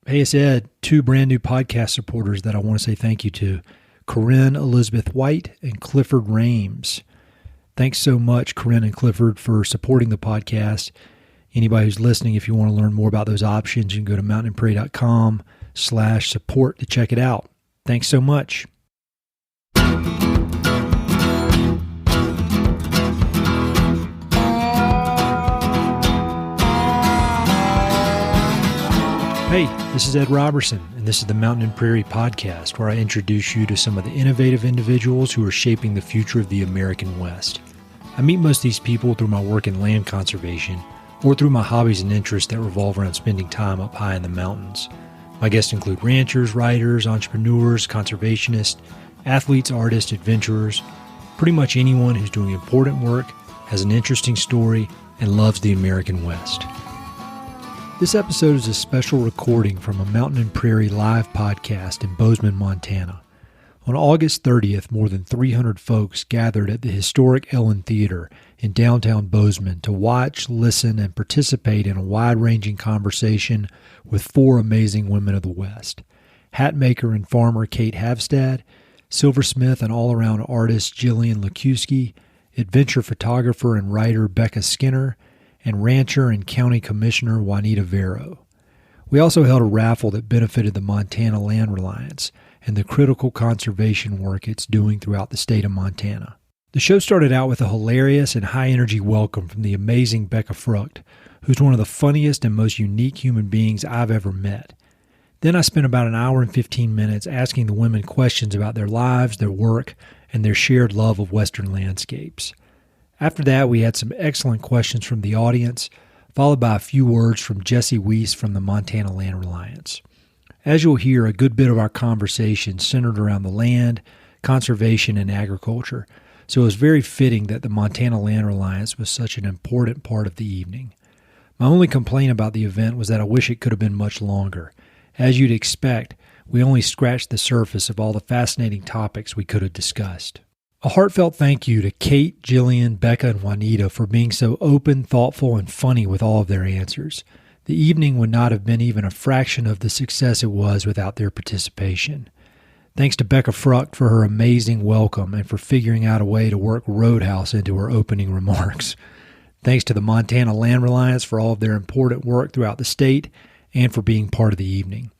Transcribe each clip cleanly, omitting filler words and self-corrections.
Hey, it's Ed, two brand new podcast supporters that I want to say thank you to, Corinne Elizabeth White and Clifford Rames. Thanks so much, Corinne and Clifford, for supporting the podcast. Anybody who's listening, if you want to learn more about those options, you can go to mountainprairie.com/support to check it out. Thanks so much. Hey, this is Ed Robertson, and this is the Mountain Prairie podcast, where I introduce you to some of the innovative individuals who are shaping the future of the American West. I meet most of these people through my work in land conservation, or through my hobbies and interests that revolve around spending time up high in the mountains. My guests include ranchers, writers, entrepreneurs, conservationists, athletes, artists, adventurers, pretty much anyone who's doing important work, has an interesting story, and loves the American West. This episode is a special recording from a Mountain Prairie live podcast in Bozeman, Montana. On August 30th, more than 300 folks gathered at the historic Ellen Theater in downtown Bozeman to watch, listen, and participate in a wide-ranging conversation with four amazing women of the West: hatmaker and farmer Cate Havstad, silversmith and all-around artist Jillian Lukiwski, adventure photographer and writer Becca Skinner, and rancher and county commissioner Juanita Vero. We also held a raffle that benefited the Montana Land Reliance and the critical conservation work it's doing throughout the state of Montana. The show started out with a hilarious and high-energy welcome from the amazing Becca Frucht, who's one of the funniest and most unique human beings I've ever met. Then I spent about an hour and 15 minutes asking the women questions about their lives, their work, and their shared love of Western landscapes. After that, we had some excellent questions from the audience, followed by a few words from Jessie Weisse from the Montana Land Reliance. As you'll hear, a good bit of our conversation centered around the land, conservation, and agriculture, so it was very fitting that the Montana Land Reliance was such an important part of the evening. My only complaint about the event was that I wish it could have been much longer. As you'd expect, we only scratched the surface of all the fascinating topics we could have discussed. A heartfelt thank you to Cate, Jillian, Becca, and Juanita for being so open, thoughtful, and funny with all of their answers. The evening would not have been even a fraction of the success it was without their participation. Thanks to Becca Frucht for her amazing welcome and for figuring out a way to work Roadhouse into her opening remarks. Thanks to the Montana Land Reliance for all of their important work throughout the state and for being part of the evening.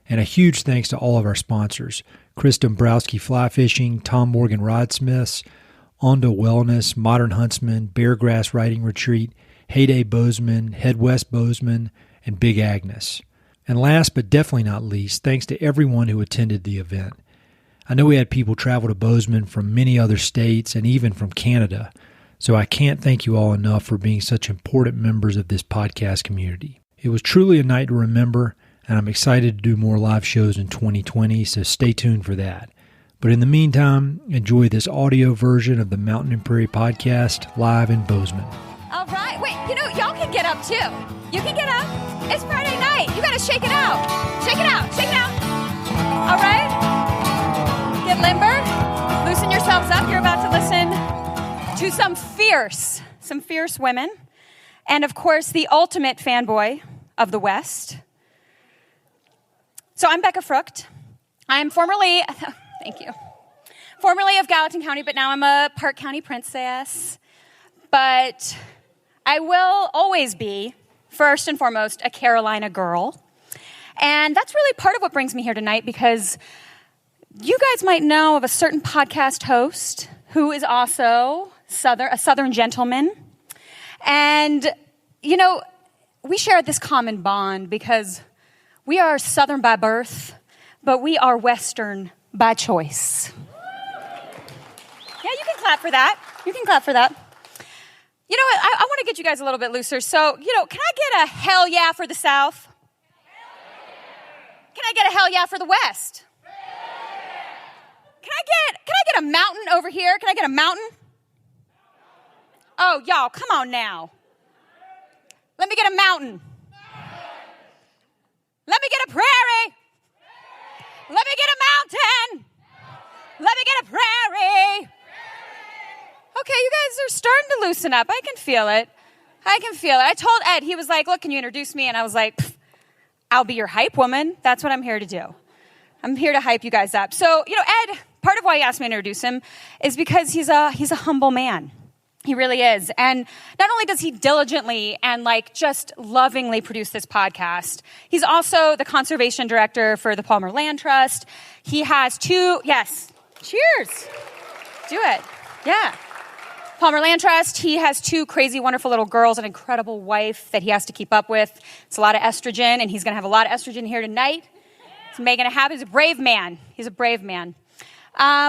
And a huge thanks to all of our sponsors: Chris Dombrowski Fly Fishing, Tom Morgan Rodsmiths, Ondo Wellness, Modern Huntsman, Beargrass Riding Retreat, Heyday Bozeman, Head West Bozeman, and Big Agnes. And last but definitely not least, thanks to everyone who attended the event. I know we had people travel to Bozeman from many other states and even from Canada, so I can't thank you all enough for being such important members of this podcast community. It was truly a night to remember, and I'm excited to do more live shows in 2020, so stay tuned for that. But in the meantime, enjoy this audio version of the Mountain Prairie podcast live in Bozeman. All right. Wait, y'all can get up too. You can get up. It's Friday night. You got to shake it out. Shake it out. Shake it out. All right. Get limber. Loosen yourselves up. You're about to listen to some fierce women. And of course, the ultimate fanboy of the West. So I'm Becca Frucht. I'm formerly of Gallatin County, but now I'm a Park County princess. But I will always be, first and foremost, a Carolina girl. And that's really part of what brings me here tonight, because you guys might know of a certain podcast host who is also a Southern gentleman. And, we share this common bond because we are Southern by birth, but we are Western by choice. Yeah, you can clap for that. You know what? I want to get you guys a little bit looser. So, can I get a hell yeah for the South? Can I get a hell yeah for the West? Can I get a mountain over here? Can I get a mountain? Oh, y'all, come on now. Let me get a mountain. Let me get a prairie. Let me get a mountain. Let me get a prairie. Okay, you guys are starting to loosen up. I can feel it. I told Ed, he was like, look, can you introduce me? And I was like, I'll be your hype woman. That's what I'm here to do. I'm here to hype you guys up. So, Ed, part of why he asked me to introduce him is because he's a humble man. He really is. And not only does he diligently and just lovingly produce this podcast, he's also the conservation director for the Palmer Land Trust. He has cheers. Do it. Yeah. Palmer Land Trust, he has 2 crazy, wonderful little girls, an incredible wife that he has to keep up with. It's a lot of estrogen, and he's going to have a lot of estrogen here tonight. He's making it happen. He's a brave man.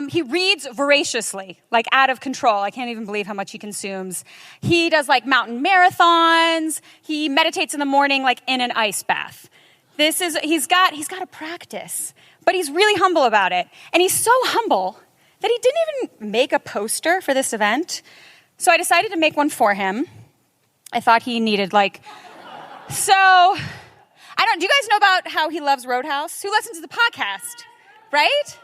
He reads voraciously, out of control. I can't even believe how much he consumes. He does mountain marathons. He meditates in the morning in an ice bath. He's got to practice, but he's really humble about it. And he's so humble that he didn't even make a poster for this event. So I decided to make one for him. I thought he needed do you guys know about how he loves Roadhouse? Who listens to the podcast, right?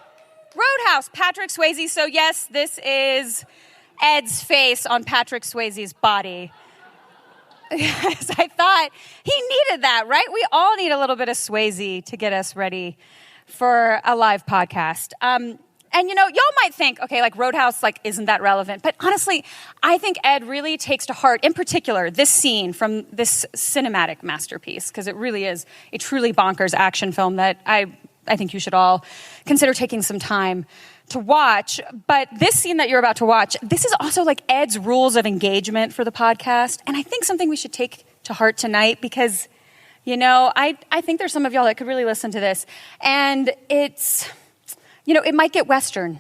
Roadhouse, Patrick Swayze. So yes, this is Ed's face on Patrick Swayze's body. Yes, I thought he needed that, right? We all need a little bit of Swayze to get us ready for a live podcast. And y'all might think, okay, Roadhouse, isn't that relevant? But honestly, I think Ed really takes to heart, in particular, this scene from this cinematic masterpiece, because it really is a truly bonkers action film that I think you should all consider taking some time to watch. But this scene that you're about to watch, this is also Ed's rules of engagement for the podcast. And I think something we should take to heart tonight because, I think there's some of y'all that could really listen to this. And it's... it might get Western.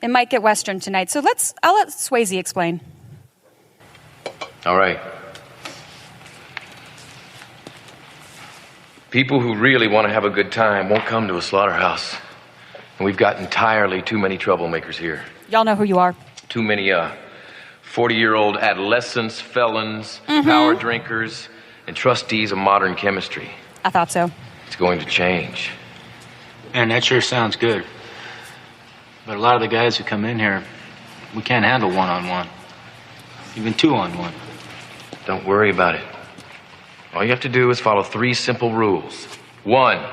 It might get Western tonight. So I'll let Swayze explain. All right. People who really want to have a good time won't come to a slaughterhouse. And we've got entirely too many troublemakers here. Y'all know who you are. Too many 40-year-old adolescents, felons, power drinkers, and trustees of modern chemistry. I thought so. It's going to change. Man, that sure sounds good. But a lot of the guys who come in here, we can't handle one-on-one. Even two-on-one. Don't worry about it. All you have to do is follow 3 simple rules. 1,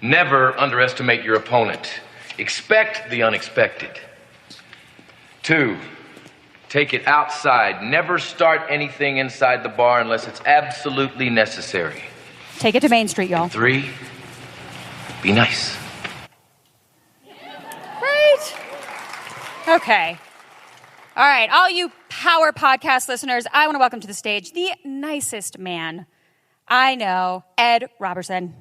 never underestimate your opponent. Expect the unexpected. 2, take it outside. Never start anything inside the bar unless it's absolutely necessary. Take it to Main Street, y'all. 3, be nice. Right? Okay. All right, all you Power Podcast listeners, I want to welcome to the stage the nicest man I know, Ed Robertson.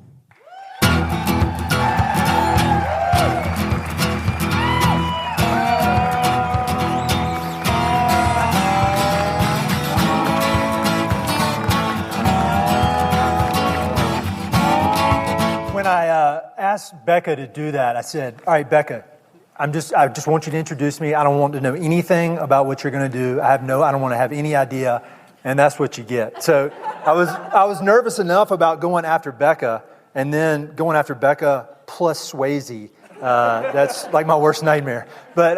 When I asked Becca to do that, I said, all right, Becca, I just want you to introduce me. I don't want to know anything about what you're going to do. I don't want to have any idea. And that's what you get. So I was nervous enough about going after Becca, and then going after Becca plus Swayze. That's my worst nightmare. But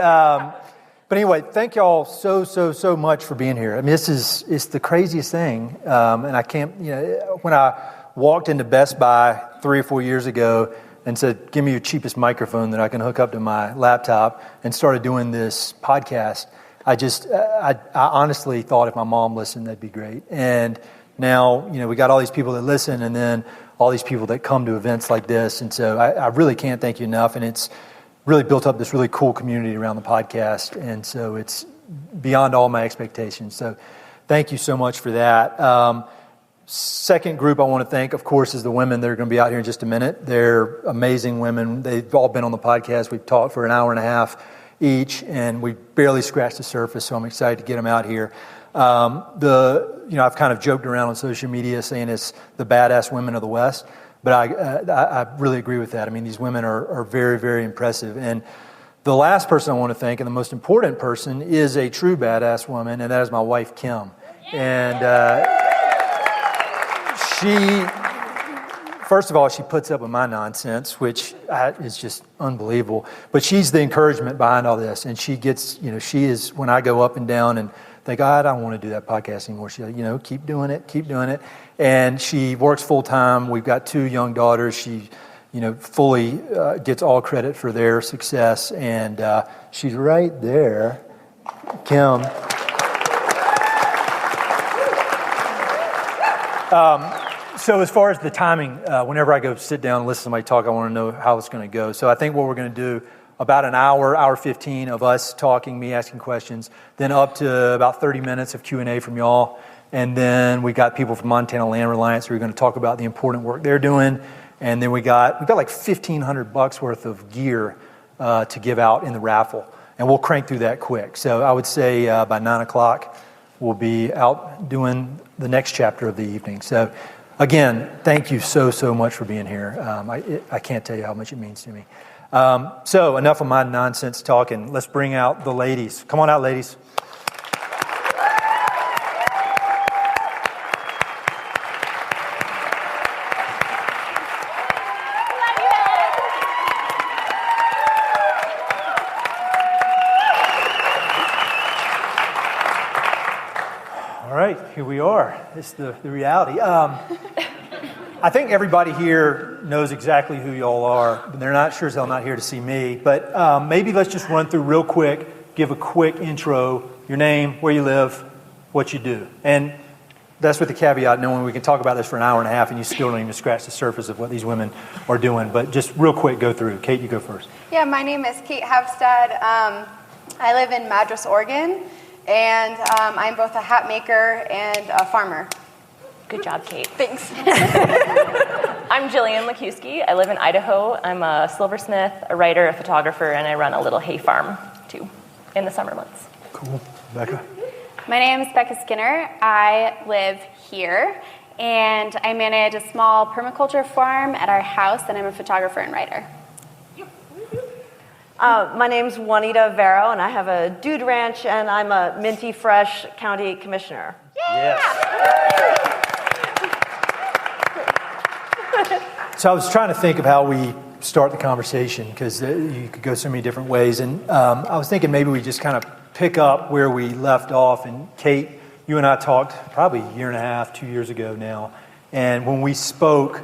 anyway, thank y'all so much for being here. I mean, it's the craziest thing. And I can't, when I walked into Best Buy 3 or 4 years ago and said, give me your cheapest microphone that I can hook up to my laptop, and started doing this podcast, I honestly thought if my mom listened, that'd be great. And now, we got all these people that listen, and then all these people that come to events like this. And so I really can't thank you enough. And it's really built up this really cool community around the podcast. And so it's beyond all my expectations. So thank you so much for that. Second group I want to thank, of course, is the women that are going to be out here in just a minute. They're amazing women. They've all been on the podcast. We've talked for an hour and a half each, and we barely scratched the surface, so I'm excited to get them out here. I've kind of joked around on social media saying it's the badass women of the West, but I really agree with that. I mean, these women are very, very impressive. And the last person I want to thank, and the most important person, is a true badass woman, and that is my wife, Kim. And first of all, she puts up with my nonsense, which is just unbelievable. But she's the encouragement behind all this. And she gets, she is, when I go up and down and think, I don't want to do that podcast anymore. She's like, keep doing it. And she works full time. We've got 2 young daughters. She, fully gets all credit for their success. And she's right there, Kim. So as far as the timing, whenever I go sit down and listen to somebody talk, I want to know how it's going to go. So I think what we're going to do, about an hour 15 of us talking, me asking questions, then up to about 30 minutes of Q&A from y'all. And then we got people from Montana Land Reliance who are going to talk about the important work they're doing. And then we got like $1,500 worth of gear to give out in the raffle. And we'll crank through that quick. So I would say by 9 o'clock, we'll be out doing the next chapter of the evening. So again, thank you so much for being here. I can't tell you how much it means to me. So enough of my nonsense talking. Let's bring out the ladies. Come on out, ladies. All right, here we are. It's the reality. I think everybody here knows exactly who y'all are. They're not sure as hell not here to see me. But maybe let's just run through real quick, give a quick intro, your name, where you live, what you do. And that's with the caveat knowing we can talk about this for an hour and a half and you still don't even scratch the surface of what these women are doing. But just real quick, go through. Kate, you go first. Yeah, my name is Cate Havstad. I live in Madras, Oregon. And I'm both a hat maker and a farmer. Good job, Kate. Thanks. I'm Jillian Lukiwski. I live in Idaho. I'm a silversmith, a writer, a photographer, and I run a little hay farm, too, in the summer months. Cool. Becca? My name is Becca Skinner. I live here, and I manage a small permaculture farm at our house, and I'm a photographer and writer. My name's Juanita Vero, and I have a dude ranch, and I'm a minty fresh county commissioner. Yes. So I was trying to think of how we start the conversation because you could go so many different ways, and I was thinking maybe we just kind of pick up where we left off. And Kate, you and I talked probably a year and a half, 2 years ago now, and when we spoke,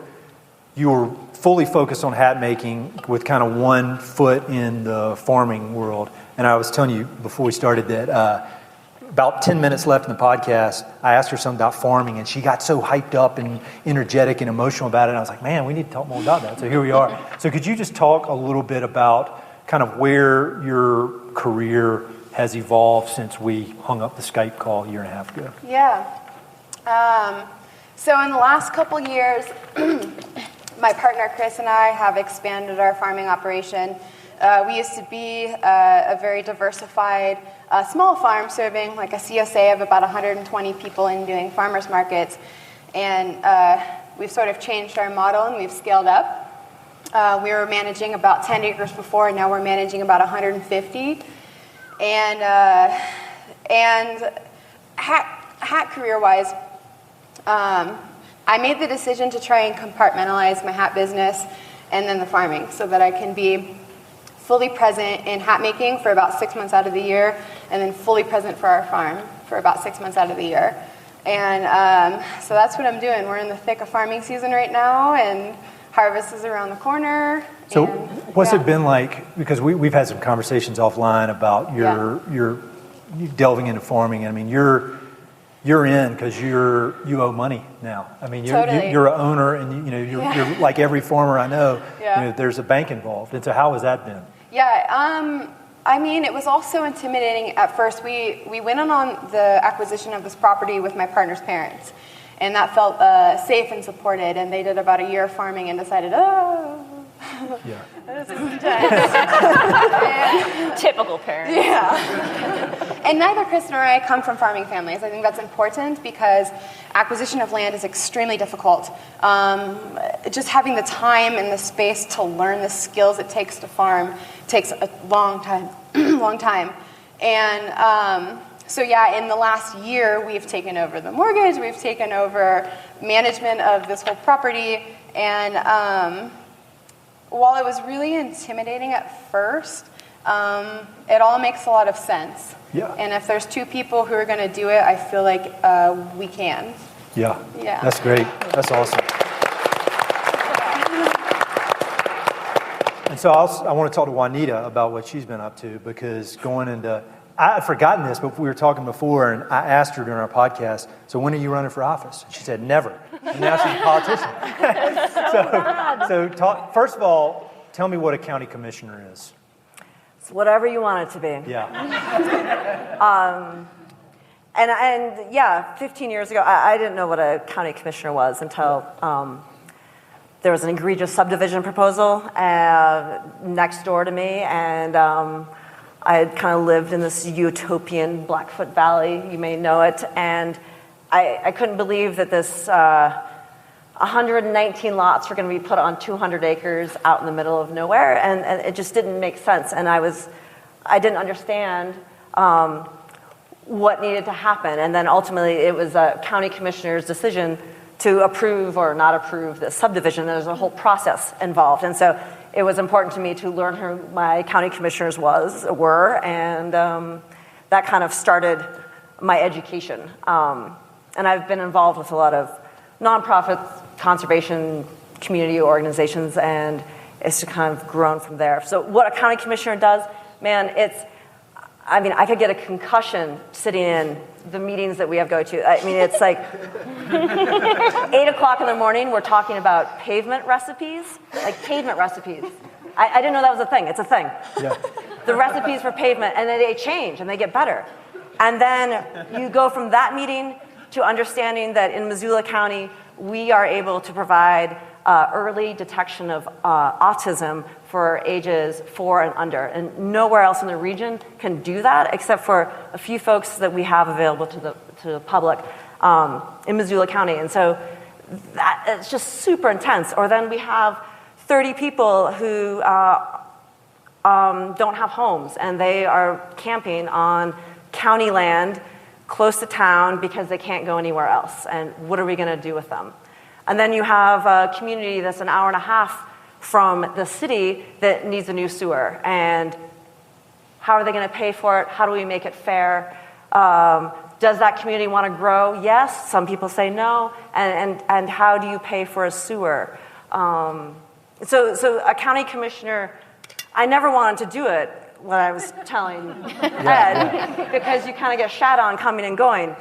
you were fully focused on hat making with kind of one foot in the farming world. And I was telling you before we started that about 10 minutes left in the podcast, I asked her something about farming, and she got so hyped up and energetic and emotional about it. And I was like, man, we need to talk more about that. So here we are. So could you just talk a little bit about kind of where your career has evolved since we hung up the Skype call a year and a half ago? Yeah. So in the last couple years, my partner Chris and I have expanded our farming operation. We used to be a very diversified small farm serving like a CSA of about 120 people and doing farmers markets. And we've sort of changed our model and we've scaled up. We were managing about 10 acres before, and now we're managing about 150. And hat career-wise, I made the decision to try and compartmentalize my hat business and then the farming so that I can be fully present in hat making for about 6 months out of the year and then fully present for our farm for about 6 months out of the year. And so that's what I'm doing. We're in the thick of farming season right now, and harvest is around the corner. So what's it been like, because we've had some conversations offline about your delving into farming. I mean, you're in because you owe money now. I mean, you're an owner, and you're like every farmer I know. Yeah. There's a bank involved, and so how has that been? Yeah, I mean, it was also intimidating at first. We went on the acquisition of this property with my partner's parents, and that felt safe and supported. And they did about a year of farming and decided, yeah. Typical parents. Yeah. And neither Chris nor I come from farming families. I think that's important because acquisition of land is extremely difficult. Just having the time and the space to learn the skills it takes to farm takes a long time. And so in the last year, we've taken over the mortgage, we've taken over management of this whole property, and while it was really intimidating at first, It all makes a lot of sense. Yeah. And if there's two people who are going to do it, I feel like we can. Yeah. Yeah. That's great. That's awesome. And so I want to talk to Juanita about what she's been up to, because going into, I had forgotten this, but we were talking before, and I asked her during our podcast, so when are you running for office? She said, never. And now she's a politician. so first of all, tell me what a county commissioner is. It's whatever you want it to be. Yeah. And yeah, 15 years ago, I didn't know what a county commissioner was until there was an egregious subdivision proposal next door to me, and I had kind of lived in this utopian Blackfoot Valley, you may know it, and I couldn't believe that this 119 lots were going to be put on 200 acres out in the middle of nowhere, and it just didn't make sense, and I didn't understand what needed to happen, and then ultimately it was a county commissioner's decision to approve or not approve the subdivision. There's a whole process involved, and so it was important to me to learn who my county commissioners were, and that kind of started my education. And I've been involved with a lot of nonprofits, conservation, community organizations, and it's kind of grown from there. So what a county commissioner does, man, I could get a concussion sitting in the meetings that we have go to. I mean, it's like 8 o'clock in the morning, we're talking about pavement recipes, like pavement recipes. I didn't know that was a thing. It's a thing. Yeah. The recipes for pavement, and then they change and they get better. And then you go from that meeting to understanding that in Missoula County, we are able to provide early detection of autism for ages 4 and under. And nowhere else in the region can do that except for a few folks that we have available to the public in Missoula County. And so it's just super intense. Or then we have 30 people who don't have homes, and they are camping on county land close to town because they can't go anywhere else. And what are we going to do with them? And then you have a community that's an hour and a half from the city that needs a new sewer. And how are they going to pay for it? How do we make it fair? Does that community want to grow? Yes. Some people say no. And how do you pay for a sewer? So a county commissioner, I never wanted to do it, what I was telling Ed, because you kind of get shat on coming and going.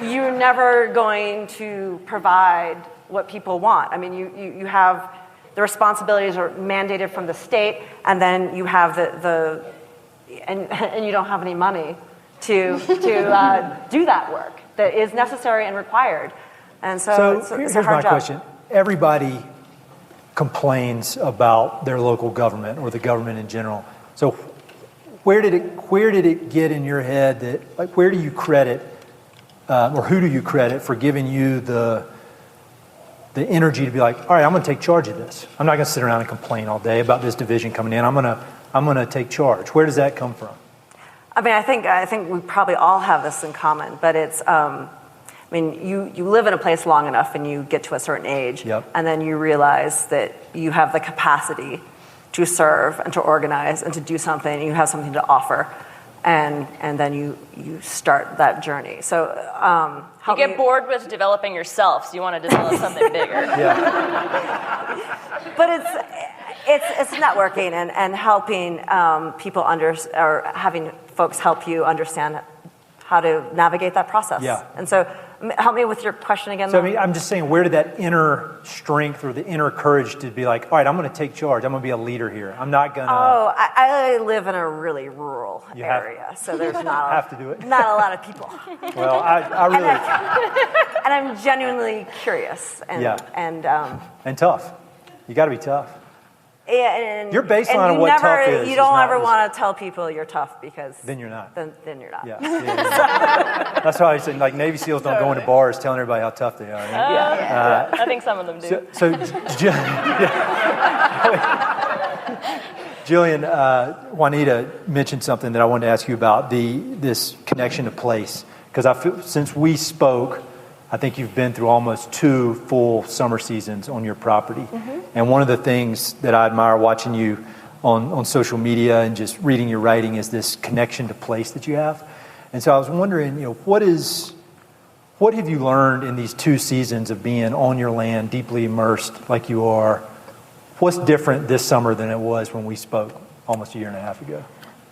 You're never going to provide what people want. I mean, you have the responsibilities are mandated from the state, and then you have and you don't have any money to do that work that is necessary and required. And so it's here's a hard my job. question. Everybody complains about their local government or the government in general. So where did it get in your head that, like, where do you credit or who do you credit for giving you the energy to be like, all right, I'm going to take charge of this. I'm not going to sit around and complain all day about this division coming in. I'm going to take charge. Where does that come from? I mean, I think we probably all have this in common, but it's you live in a place long enough and you get to a certain age, and then you realize that you have the capacity to serve and to organize and to do something, and you have something to offer, and then you start that journey. So you get bored with developing yourself, so you want to develop something bigger. But it's networking and helping people or having folks help you understand how to navigate that process. Yeah. And so help me with your question again. So I'm just saying, where did that inner strength or the inner courage to be like, all right, I'm going to take charge. I'm going to be a leader here. I'm not going to... Oh, I live in a really rural area, so there's not have to do it. Not a lot of people. Well, I really... And I'm genuinely curious and tough. You got to be tough. Yeah, and your baseline of what tough is. You don't ever want to tell people you're tough because then you're not. Then you're not. Yeah. That's why I said, like, Navy SEALs don't go into bars telling everybody how tough they are. Right? I think some of them do. Jillian, Juanita mentioned something that I wanted to ask you about, this connection to place, because I feel since we spoke, I think you've been through almost 2 full summer seasons on your property. Mm-hmm. And one of the things that I admire watching you on social media and just reading your writing is this connection to place that you have. And so I was wondering, what have you learned in these 2 seasons of being on your land, deeply immersed like you are? What's different this summer than it was when we spoke almost a year and a half ago?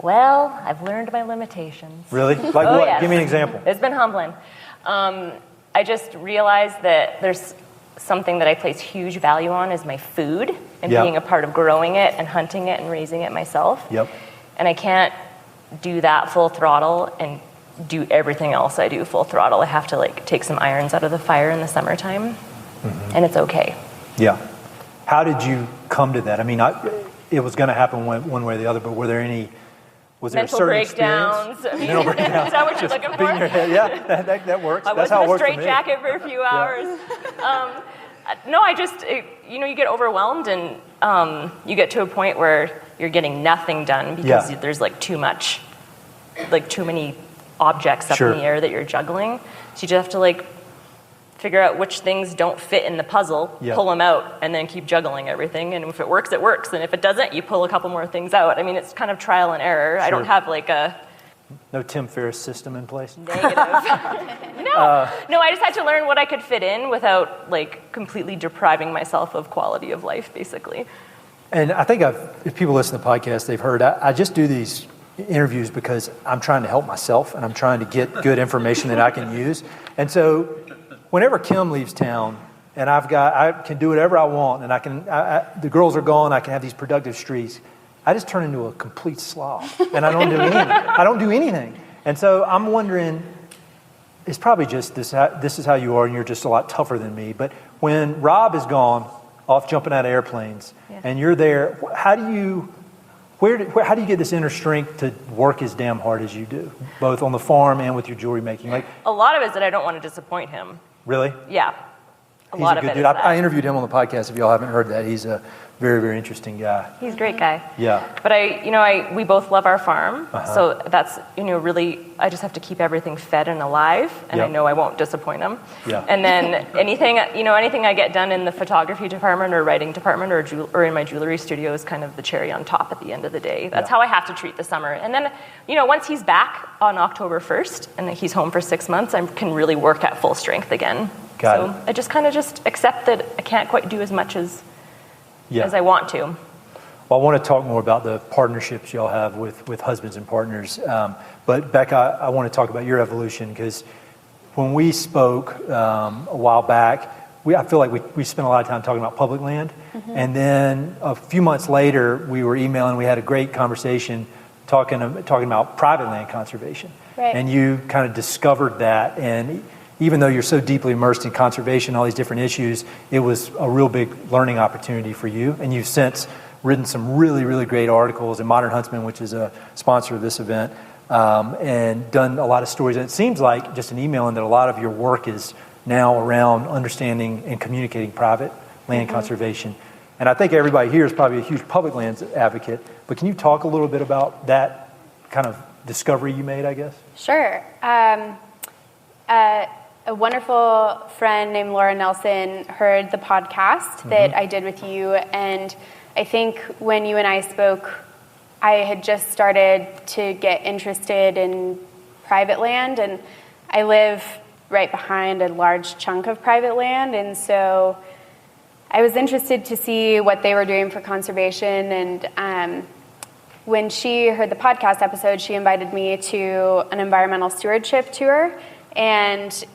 Well, I've learned my limitations. Really? Like what? Yes. Give me an example. It's been humbling. I just realized that there's something that I place huge value on is my food and being a part of growing it and hunting it and raising it myself. Yep. And I can't do that full throttle and do everything else I do full throttle. I have to take some irons out of the fire in the summertime, and it's okay. Yeah. How did you come to that? I mean, it was going to happen one way or the other, but was there mental a certain breakdowns? Mental breakdowns. Is that what you're looking for? Yeah, that works. I was in a straight jacket for a few hours. No, I just, you get overwhelmed and you get to a point where you're getting nothing done because there's too many objects up in the air that you're juggling. So you just have to figure out which things don't fit in the puzzle, pull them out, and then keep juggling everything. And if it works, it works. And if it doesn't, you pull a couple more things out. I mean, it's kind of trial and error. Sure. I don't have no Tim Ferriss system in place? Negative. No, I just had to learn what I could fit in without completely depriving myself of quality of life, basically. And I think if people listen to the podcast, they've heard, I just do these interviews because I'm trying to help myself and I'm trying to get good information that I can use. And so whenever Kim leaves town and I can do whatever I want and the girls are gone, I can have these productive streaks, I just turn into a complete slob and I don't do anything. I don't do anything. And so I'm wondering, it's probably just this is how you are and you're just a lot tougher than me. But when Rob is gone, off jumping out of airplanes, and you're there, how do you get this inner strength to work as damn hard as you do, both on the farm and with your jewelry making? A lot of it is that I don't want to disappoint him. Really? Yeah. He's a good dude. I interviewed him on the podcast. If y'all haven't heard that, he's a very, very interesting guy. He's a great guy. Yeah. But we both love our farm, so that's really I just have to keep everything fed and alive, and I know I won't disappoint him. Yeah. And then anything I get done in the photography department or writing department or in my jewelry studio is kind of the cherry on top at the end of the day. That's how I have to treat the summer. And then once he's back on October 1st and he's home for 6 months, I can really work at full strength again. Got it. I just kind of accept that I can't quite do as much as I want to. Well, I want to talk more about the partnerships y'all have with husbands and partners. But Becca, I want to talk about your evolution because when we spoke a while back, I feel like we spent a lot of time talking about public land. Mm-hmm. And then a few months later, we were emailing. We had a great conversation talking about private land conservation. Right. And you kind of discovered that. And even though you're so deeply immersed in conservation, all these different issues, it was a real big learning opportunity for you. And you've since written some really, really great articles in Modern Huntsman, which is a sponsor of this event, and done a lot of stories. And it seems like, just in emailing, that a lot of your work is now around understanding and communicating private land conservation. And I think everybody here is probably a huge public lands advocate. But can you talk a little bit about that kind of discovery you made, I guess? Sure. A wonderful friend named Laura Nelson heard the podcast that I did with you, and I think when you and I spoke, I had just started to get interested in private land, and I live right behind a large chunk of private land, and so I was interested to see what they were doing for conservation. And when she heard the podcast episode, she invited me to an environmental stewardship tour, and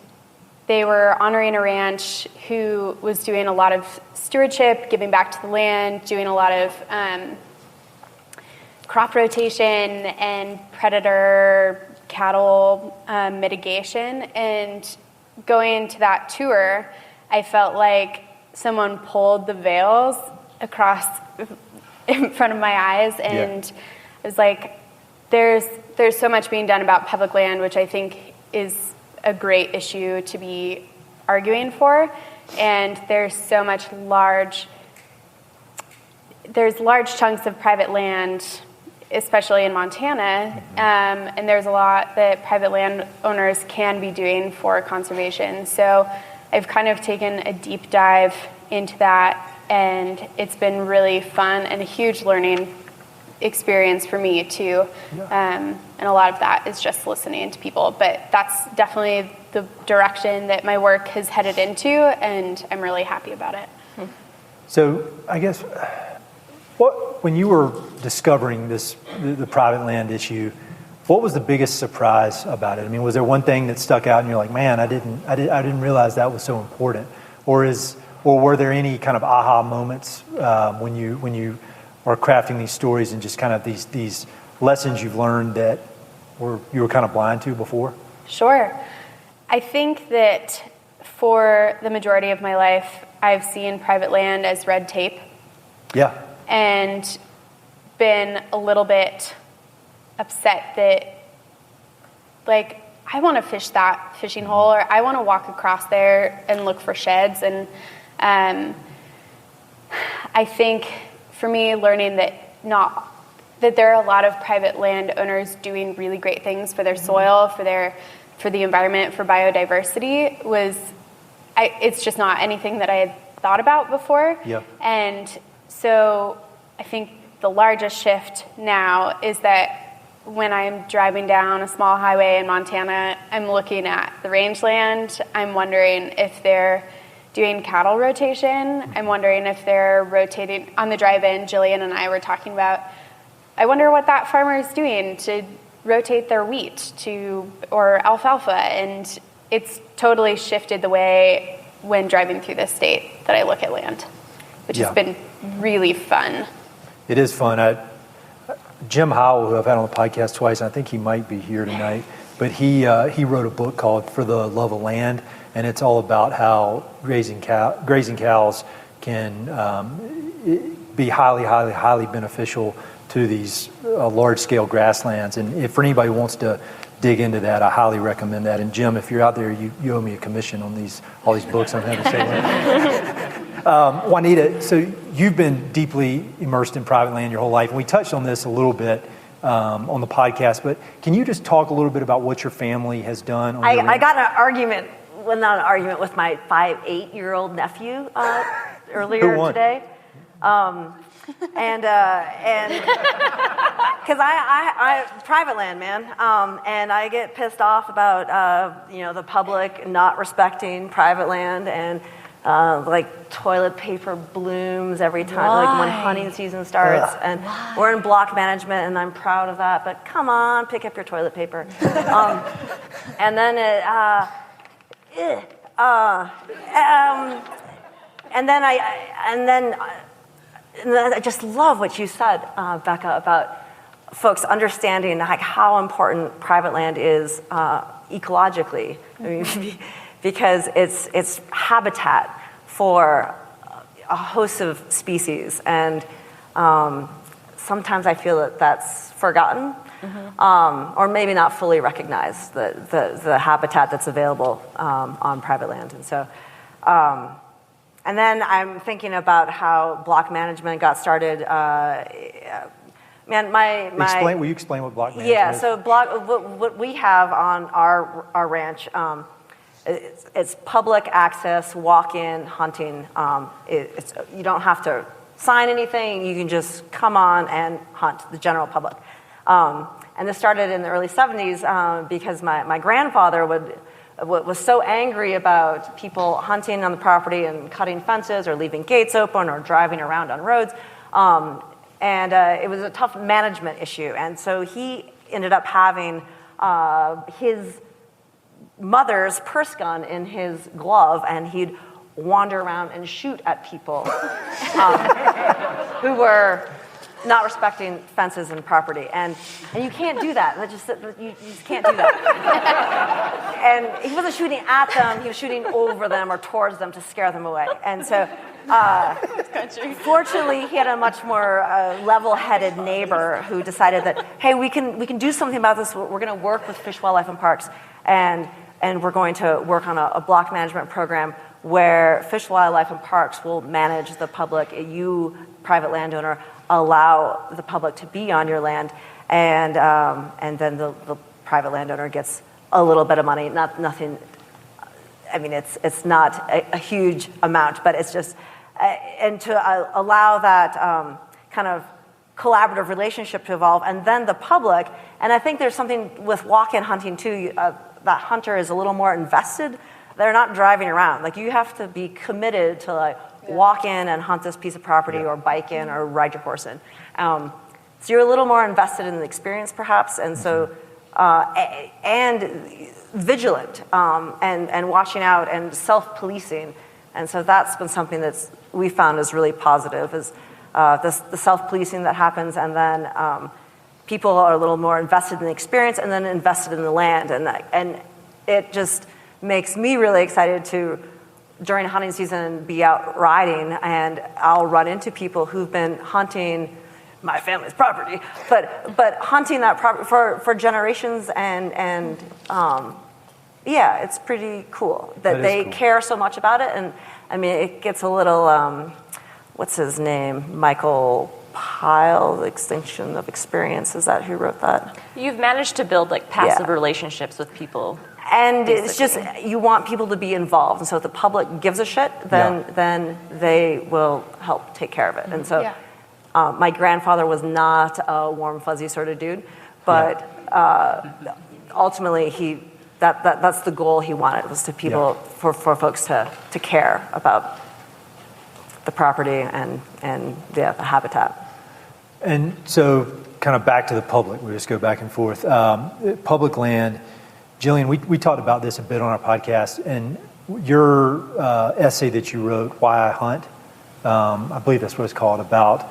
they were honoring a ranch who was doing a lot of stewardship, giving back to the land, doing a lot of crop rotation and predator cattle mitigation. And going to that tour, I felt like someone pulled the veils across in front of my eyes, and I was like, there's so much being done about public land, which I think is a great issue to be arguing for, and there's large chunks of private land, especially in Montana, and there's a lot that private landowners can be doing for conservation. So I've kind of taken a deep dive into that, and it's been really fun and a huge learning experience for me too. And a lot of that is just listening to people. But that's definitely the direction that my work has headed into, and I'm really happy about it. So I guess, when you were discovering the private land issue, what was the biggest surprise about it? I mean, was there one thing that stuck out and you're like, man, I didn't realize that was so important? Or were there any kind of aha moments when you are crafting these stories and just kind of these lessons you've learned that you were kind of blind to before? Sure. I think that for the majority of my life, I've seen private land as red tape. Yeah. And been a little bit upset that, like, I want to fish that fishing hole, or I want to walk across there and look for sheds. And I think for me, learning that there are a lot of private landowners doing really great things for their soil, for the environment, for biodiversity, it's just not anything that I had thought about before. Yep. And so I think the largest shift now is that when I'm driving down a small highway in Montana, I'm looking at the rangeland. I'm wondering if they're doing cattle rotation. I'm wondering if they're rotating. On the drive-in, Jillian and I were talking about, I wonder what that farmer is doing to rotate their wheat or alfalfa. And it's totally shifted the way when driving through this state that I look at land, which has been really fun. It is fun. Jim Howell, who I've had on the podcast twice, and I think he might be here tonight, but he wrote a book called For the Love of Land, and it's all about how grazing cows can be highly, highly, highly beneficial to these large-scale grasslands. And if for anybody who wants to dig into that, I highly recommend that. And Jim, if you're out there, you owe me a commission on all these books I'm having to say. Juanita, so you've been deeply immersed in private land your whole life, and we touched on this a little bit on the podcast, but can you just talk a little bit about what your family has done? I got not an argument with my 8-year-old nephew earlier today. And because I private land, man, and I get pissed off about the public not respecting private land, and like toilet paper blooms every time, like when hunting season starts, and we're in block management, and I'm proud of that. But come on, pick up your toilet paper, and then I just love what you said, Becca, about folks understanding like how important private land is ecologically. I mean, because it's habitat for a host of species, and sometimes I feel that that's forgotten, or maybe not fully recognized, the habitat that's available on private land. And so, and then I'm thinking about how block management got started. Will you explain what block management is? Yeah, so what we have on our ranch, it's public access, walk-in hunting. You don't have to sign anything. You can just come on and hunt, the general public. And this started in the early 70s because my grandfather was so angry about people hunting on the property and cutting fences or leaving gates open or driving around on roads. And it was a tough management issue. And so he ended up having his mother's purse gun in his glove, and he'd wander around and shoot at people who were not respecting fences and property. And you can't do that. You just can't do that. And he wasn't shooting at them, he was shooting over them or towards them to scare them away. And so fortunately, he had a much more level-headed neighbor who decided that, hey, we can do something about this. We're going to work with Fish, Wildlife, and Parks, and we're going to work on a block management program where Fish, Wildlife, and Parks will manage the public. You, private landowner, allow the public to be on your land, and then the private landowner gets a little bit of money. Nothing. I mean, it's not a huge amount, but it's just and to allow that kind of collaborative relationship to evolve, and then the public. And I think there's something with walk-in hunting too, that hunter is a little more invested. They're not driving around. Like, you have to be committed to like walk in and hunt this piece of property or bike in or ride your horse in. So you're a little more invested in the experience perhaps, and so, and vigilant, and watching out and self-policing. And so that's been something that's we found is really positive, is the self-policing that happens, and then people are a little more invested in the experience and then invested in the land. And it just makes me really excited to, during hunting season, be out riding, and I'll run into people who've been hunting my family's property, but hunting that property for generations, and yeah, it's pretty cool that they care so much about it. And I mean, it gets a little, what's his name? Michael Pyle, The Extinction of Experience. Is that who wrote that? You've managed to build like passive relationships with people. And basically, it's just, you want people to be involved. And so if the public gives a shit, then they will help take care of it. And so my grandfather was not a warm, fuzzy sort of dude, but ultimately that's the goal he wanted, was to people, for folks to care about the property and the habitat. And so kind of back to the public, we just go back and forth. Public land, Jillian, we talked about this a bit on our podcast, and your essay that you wrote, Why I Hunt, I believe that's what it's called, about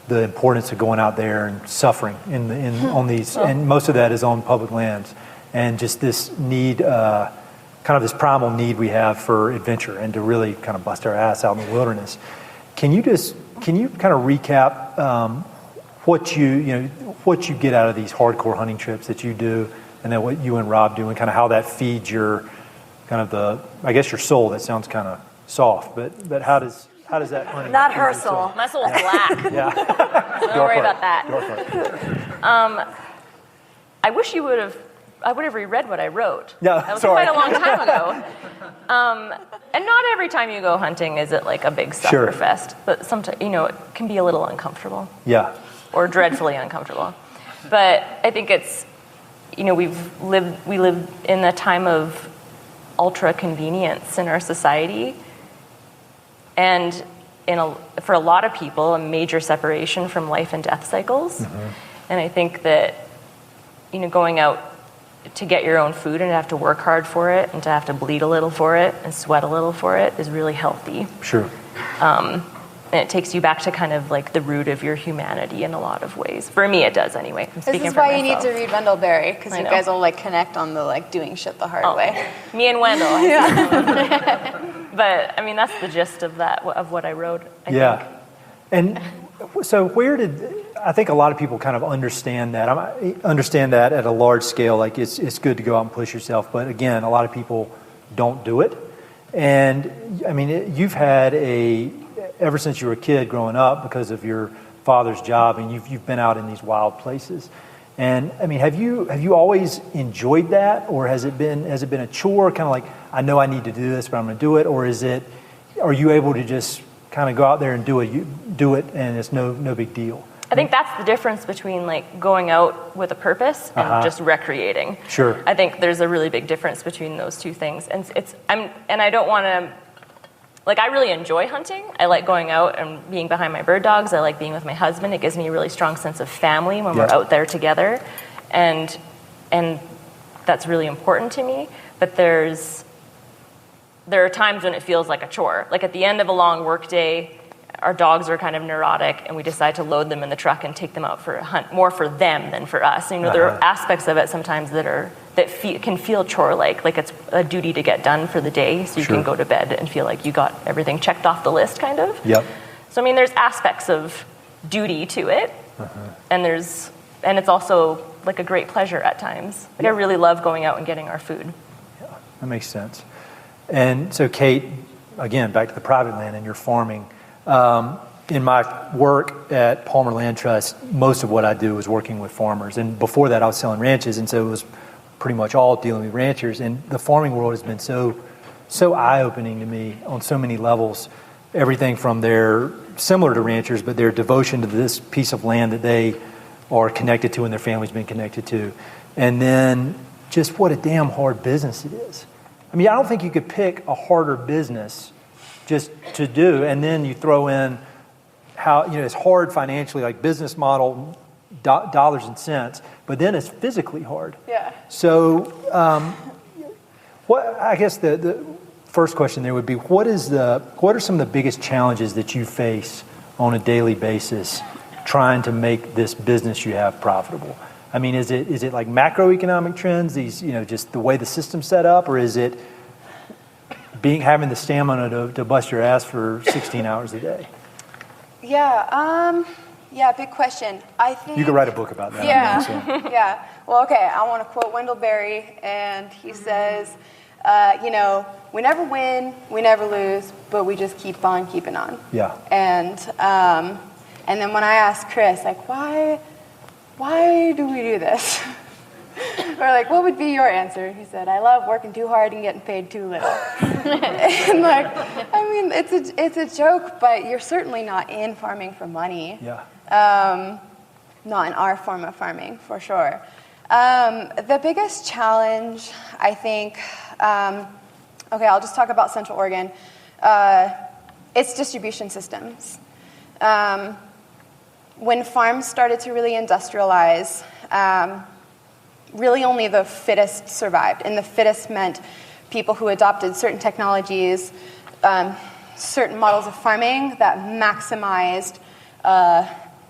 the importance of going out there and suffering on these, and most of that is on public lands, and just this need, kind of this primal need we have for adventure and to really kind of bust our ass out in the wilderness. Can you kind of recap what you get out of these hardcore hunting trips that you do, and then what you and Rob do, and kind of how that feeds your kind of your soul? That sounds kind of soft, but how does that hunting? Not her soul. My soul's black. Don't worry about that. I wish you would have. I would have reread what I wrote. Yeah, that was quite a long time ago. And not every time you go hunting is it like a big sufferfest, but sometimes it can be a little uncomfortable. Yeah. Or dreadfully uncomfortable. But I think it's we live in a time of ultra convenience in our society, and for a lot of people, a major separation from life and death cycles. Mm-hmm. And I think that going out to get your own food and to have to work hard for it and to have to bleed a little for it and sweat a little for it is really healthy. Sure. And it takes you back to kind of like the root of your humanity in a lot of ways. For me, it does anyway. This is why you need to read Wendell Berry, because you guys will like connect on the like doing shit the hard way. Me and Wendell. But I mean, that's the gist of that, of what I wrote, I think. And so I think a lot of people kind of understand that. I understand that at a large scale, like it's good to go out and push yourself. But again, a lot of people don't do it. And I mean, you've had ever since you were a kid growing up, because of your father's job, and you've been out in these wild places. And I mean, have you always enjoyed that, or has it been a chore? Kind of like, I know I need to do this, but I'm going to do it, or are you able to just kind of go out there and do it, and it's no big deal? I think that's the difference between like going out with a purpose and just recreating. Sure. I think there's a really big difference between those two things, and I don't want to. Like, I really enjoy hunting. I like going out and being behind my bird dogs. I like being with my husband. It gives me a really strong sense of family when we're out there together, and that's really important to me. But there are times when it feels like a chore. Like at the end of a long work day, our dogs are kind of neurotic, and we decide to load them in the truck and take them out for a hunt, more for them than for us. And, there are aspects of it sometimes that can feel chore-like it's a duty to get done for the day, so you can go to bed and feel like you got everything checked off the list, kind of. Yep. So I mean, there's aspects of duty to it, and it's also like a great pleasure at times. Like I really love going out and getting our food. Yeah, that makes sense. And so, Cate, again, back to the private land and your farming. In my work at Palmer Land Trust, most of what I do is working with farmers. And before that, I was selling ranches, and so it was pretty much all dealing with ranchers. And the farming world has been so eye-opening to me on so many levels. Everything from their similar to ranchers, but their devotion to this piece of land that they are connected to and their family's been connected to. And then just what a damn hard business it is. I mean, I don't think you could pick a harder business just to do, and then you throw in how, it's hard financially, like business model, dollars and cents, but then it's physically hard. Yeah. So, what I guess the first question there would be, what are some of the biggest challenges that you face on a daily basis trying to make this business you have profitable? I mean, is it like macroeconomic trends, these, just the way the system's set up, or is it having the stamina to bust your ass for 16 hours a day? Yeah, big question. I think you could write a book about that. Yeah, yeah. Well, okay, I want to quote Wendell Berry, and he says, we never win, we never lose, but we just keep on keeping on. Yeah. And then when I asked Chris, like, why do we do this? Or like, what would be your answer? He said, I love working too hard and getting paid too little. And like, I mean, it's a joke, but you're certainly not in farming for money. Yeah. Not in our form of farming, for sure. The biggest challenge, I think, I'll just talk about Central Oregon. It's distribution systems. When farms started to really industrialize, really only the fittest survived. And the fittest meant people who adopted certain technologies, certain models of farming that maximized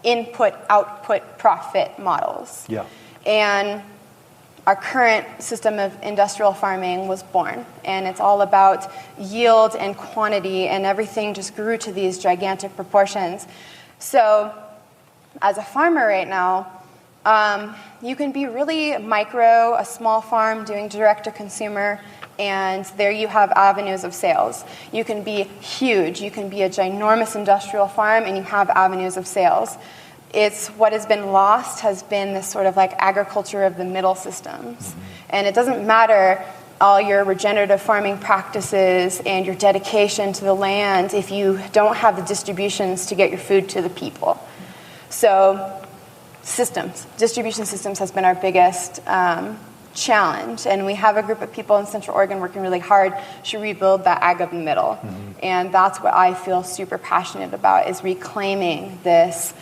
input, output, profit models. Yeah. And our current system of industrial farming was born, and it's all about yield and quantity, and everything just grew to these gigantic proportions. So as a farmer right now, you can be really micro, a small farm doing direct-to-consumer, and there you have avenues of sales. You can be huge. You can be a ginormous industrial farm, and you have avenues of sales. It's what has been lost has been this sort of like agriculture of the middle systems. Mm-hmm. And it doesn't matter all your regenerative farming practices and your dedication to the land if you don't have the distributions to get your food to the people. So distribution systems has been our biggest challenge. And we have a group of people in Central Oregon working really hard to rebuild that ag of the middle. Mm-hmm. And that's what I feel super passionate about, is reclaiming this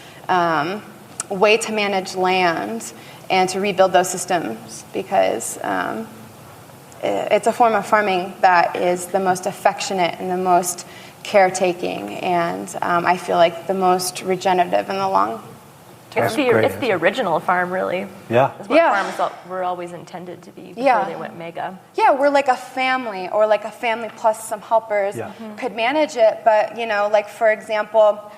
way to manage land and to rebuild those systems, because it's a form of farming that is the most affectionate and the most caretaking, and I feel like the most regenerative in the long term. It's the original farm, really. Yeah. It's what farms were always intended to be before they went mega. Yeah, we're like a family, or like a family plus some helpers could manage it, but like for example,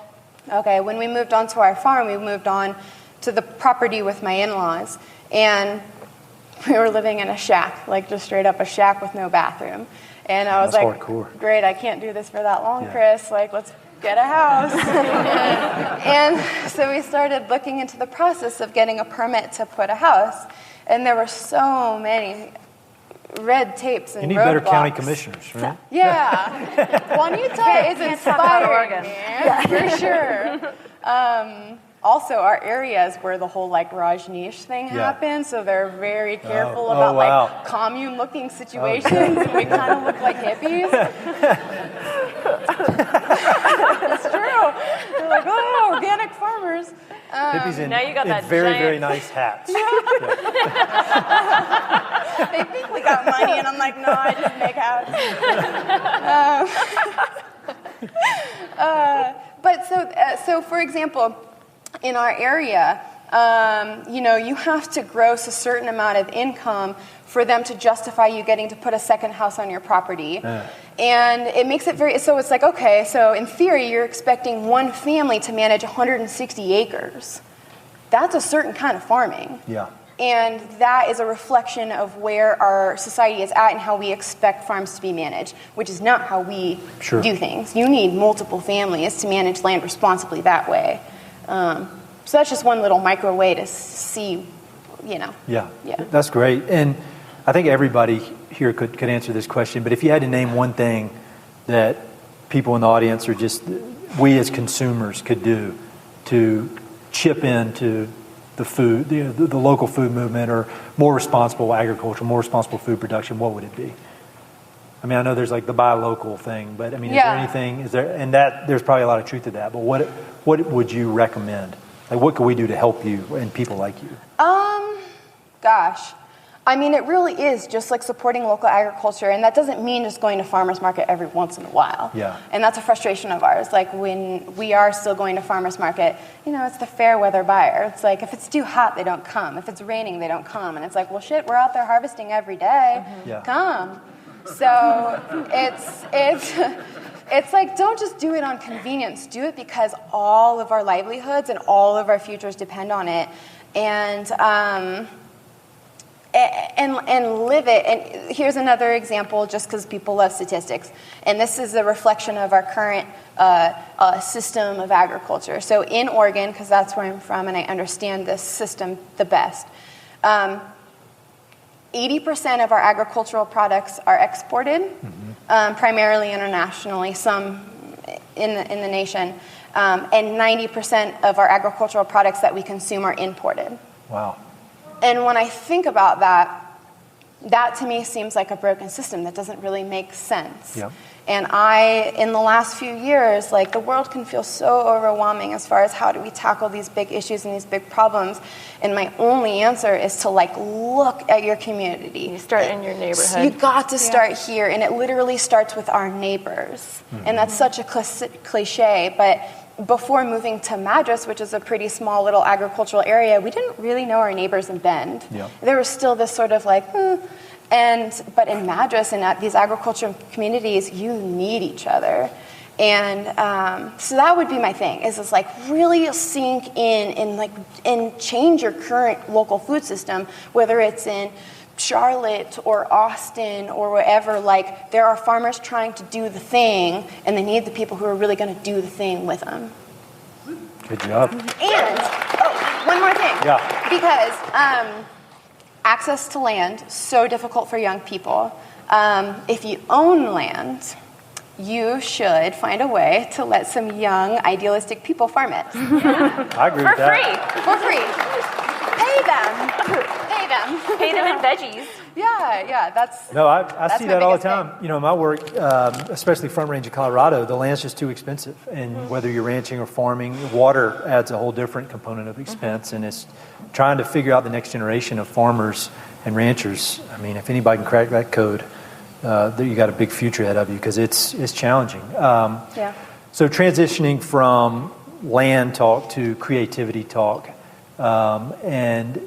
when we moved onto our farm, we moved on to the property with my in-laws, and we were living in a shack, like just straight up a shack with no bathroom. And I was like, hardcore. Great, I can't do this for that long, Chris. Like, let's get a house. And so we started looking into the process of getting a permit to put a house. And there were so many red tapes and You need roadblocks. better county commissioners, right? Yeah. Juanita is inspiring, man, for sure. Also, our area is where the whole like Raj niche thing happens, so they're very careful about like commune-looking situations, and we kind of look like hippies. It's true. They're like, organic farmers. Hippies in, now you got that very, giant... very nice hats. They think we got money, and I'm like, no, I just make hats. But so for example, in our area, you have to gross a certain amount of income for them to justify you getting to put a second house on your property. And it makes it so it's like, okay, so in theory, you're expecting one family to manage 160 acres. That's a certain kind of farming. Yeah. And that is a reflection of where our society is at and how we expect farms to be managed, which is not how we do things. You need multiple families to manage land responsibly that way. So that's just one little micro way to see, Yeah, that's great. And I think everybody here could answer this question, but if you had to name one thing that people in the audience are just we as consumers could do to chip into the food, the local food movement, or more responsible agriculture, more responsible food production, what would it be? I mean, I know there's like the buy local thing, but I mean, is there anything, and that there's probably a lot of truth to that, but what would you recommend? Like, what could we do to help you and people like you? Gosh. I mean, it really is just like supporting local agriculture, and that doesn't mean just going to farmers market every once in a while. Yeah. And that's a frustration of ours. Like, when we are still going to farmers market, it's the fair weather buyer. It's like, if it's too hot, they don't come. If it's raining, they don't come. And it's like, well, shit, we're out there harvesting every day. Mm-hmm. Yeah. Come. So it's like, don't just do it on convenience. Do it because all of our livelihoods and all of our futures depend on it. And live it. And here's another example, just because people love statistics. And this is a reflection of our current system of agriculture. So in Oregon, because that's where I'm from and I understand this system the best, 80% of our agricultural products are exported, primarily internationally, some in the nation, and 90% of our agricultural products that we consume are imported. Wow. And when I think about that to me seems like a broken system that doesn't really make sense. Yep. And in the last few years, like, the world can feel so overwhelming as far as how do we tackle these big issues and these big problems. And my only answer is to, like, look at your community. You start in your neighborhood. So you got to start here, and it literally starts with our neighbors. And that's such a cliche, but before moving to Madras, which is a pretty small little agricultural area, we didn't really know our neighbors in Bend. Yep. There was still this sort of like, but in Madras and at these agricultural communities, you need each other. And so that would be my thing, is like really sink in and change your current local food system, whether it's in Charlotte or Austin or wherever. Like, there are farmers trying to do the thing, and they need the people who are really going to do the thing with them. Good job. And, one more thing. Yeah. Because access to land, so difficult for young people. If you own land, you should find a way to let some young, idealistic people farm it. I agree with that. For free. Pay them. Pay them in veggies. Yeah, that's... No, I that's see my that all the biggest time. In my work, especially Front Range of Colorado, the land's just too expensive. And whether you're ranching or farming, water adds a whole different component of expense. And it's trying to figure out the next generation of farmers and ranchers. I mean, if anybody can crack that code, you got a big future ahead of you, because it's challenging. So transitioning from land talk to creativity talk, and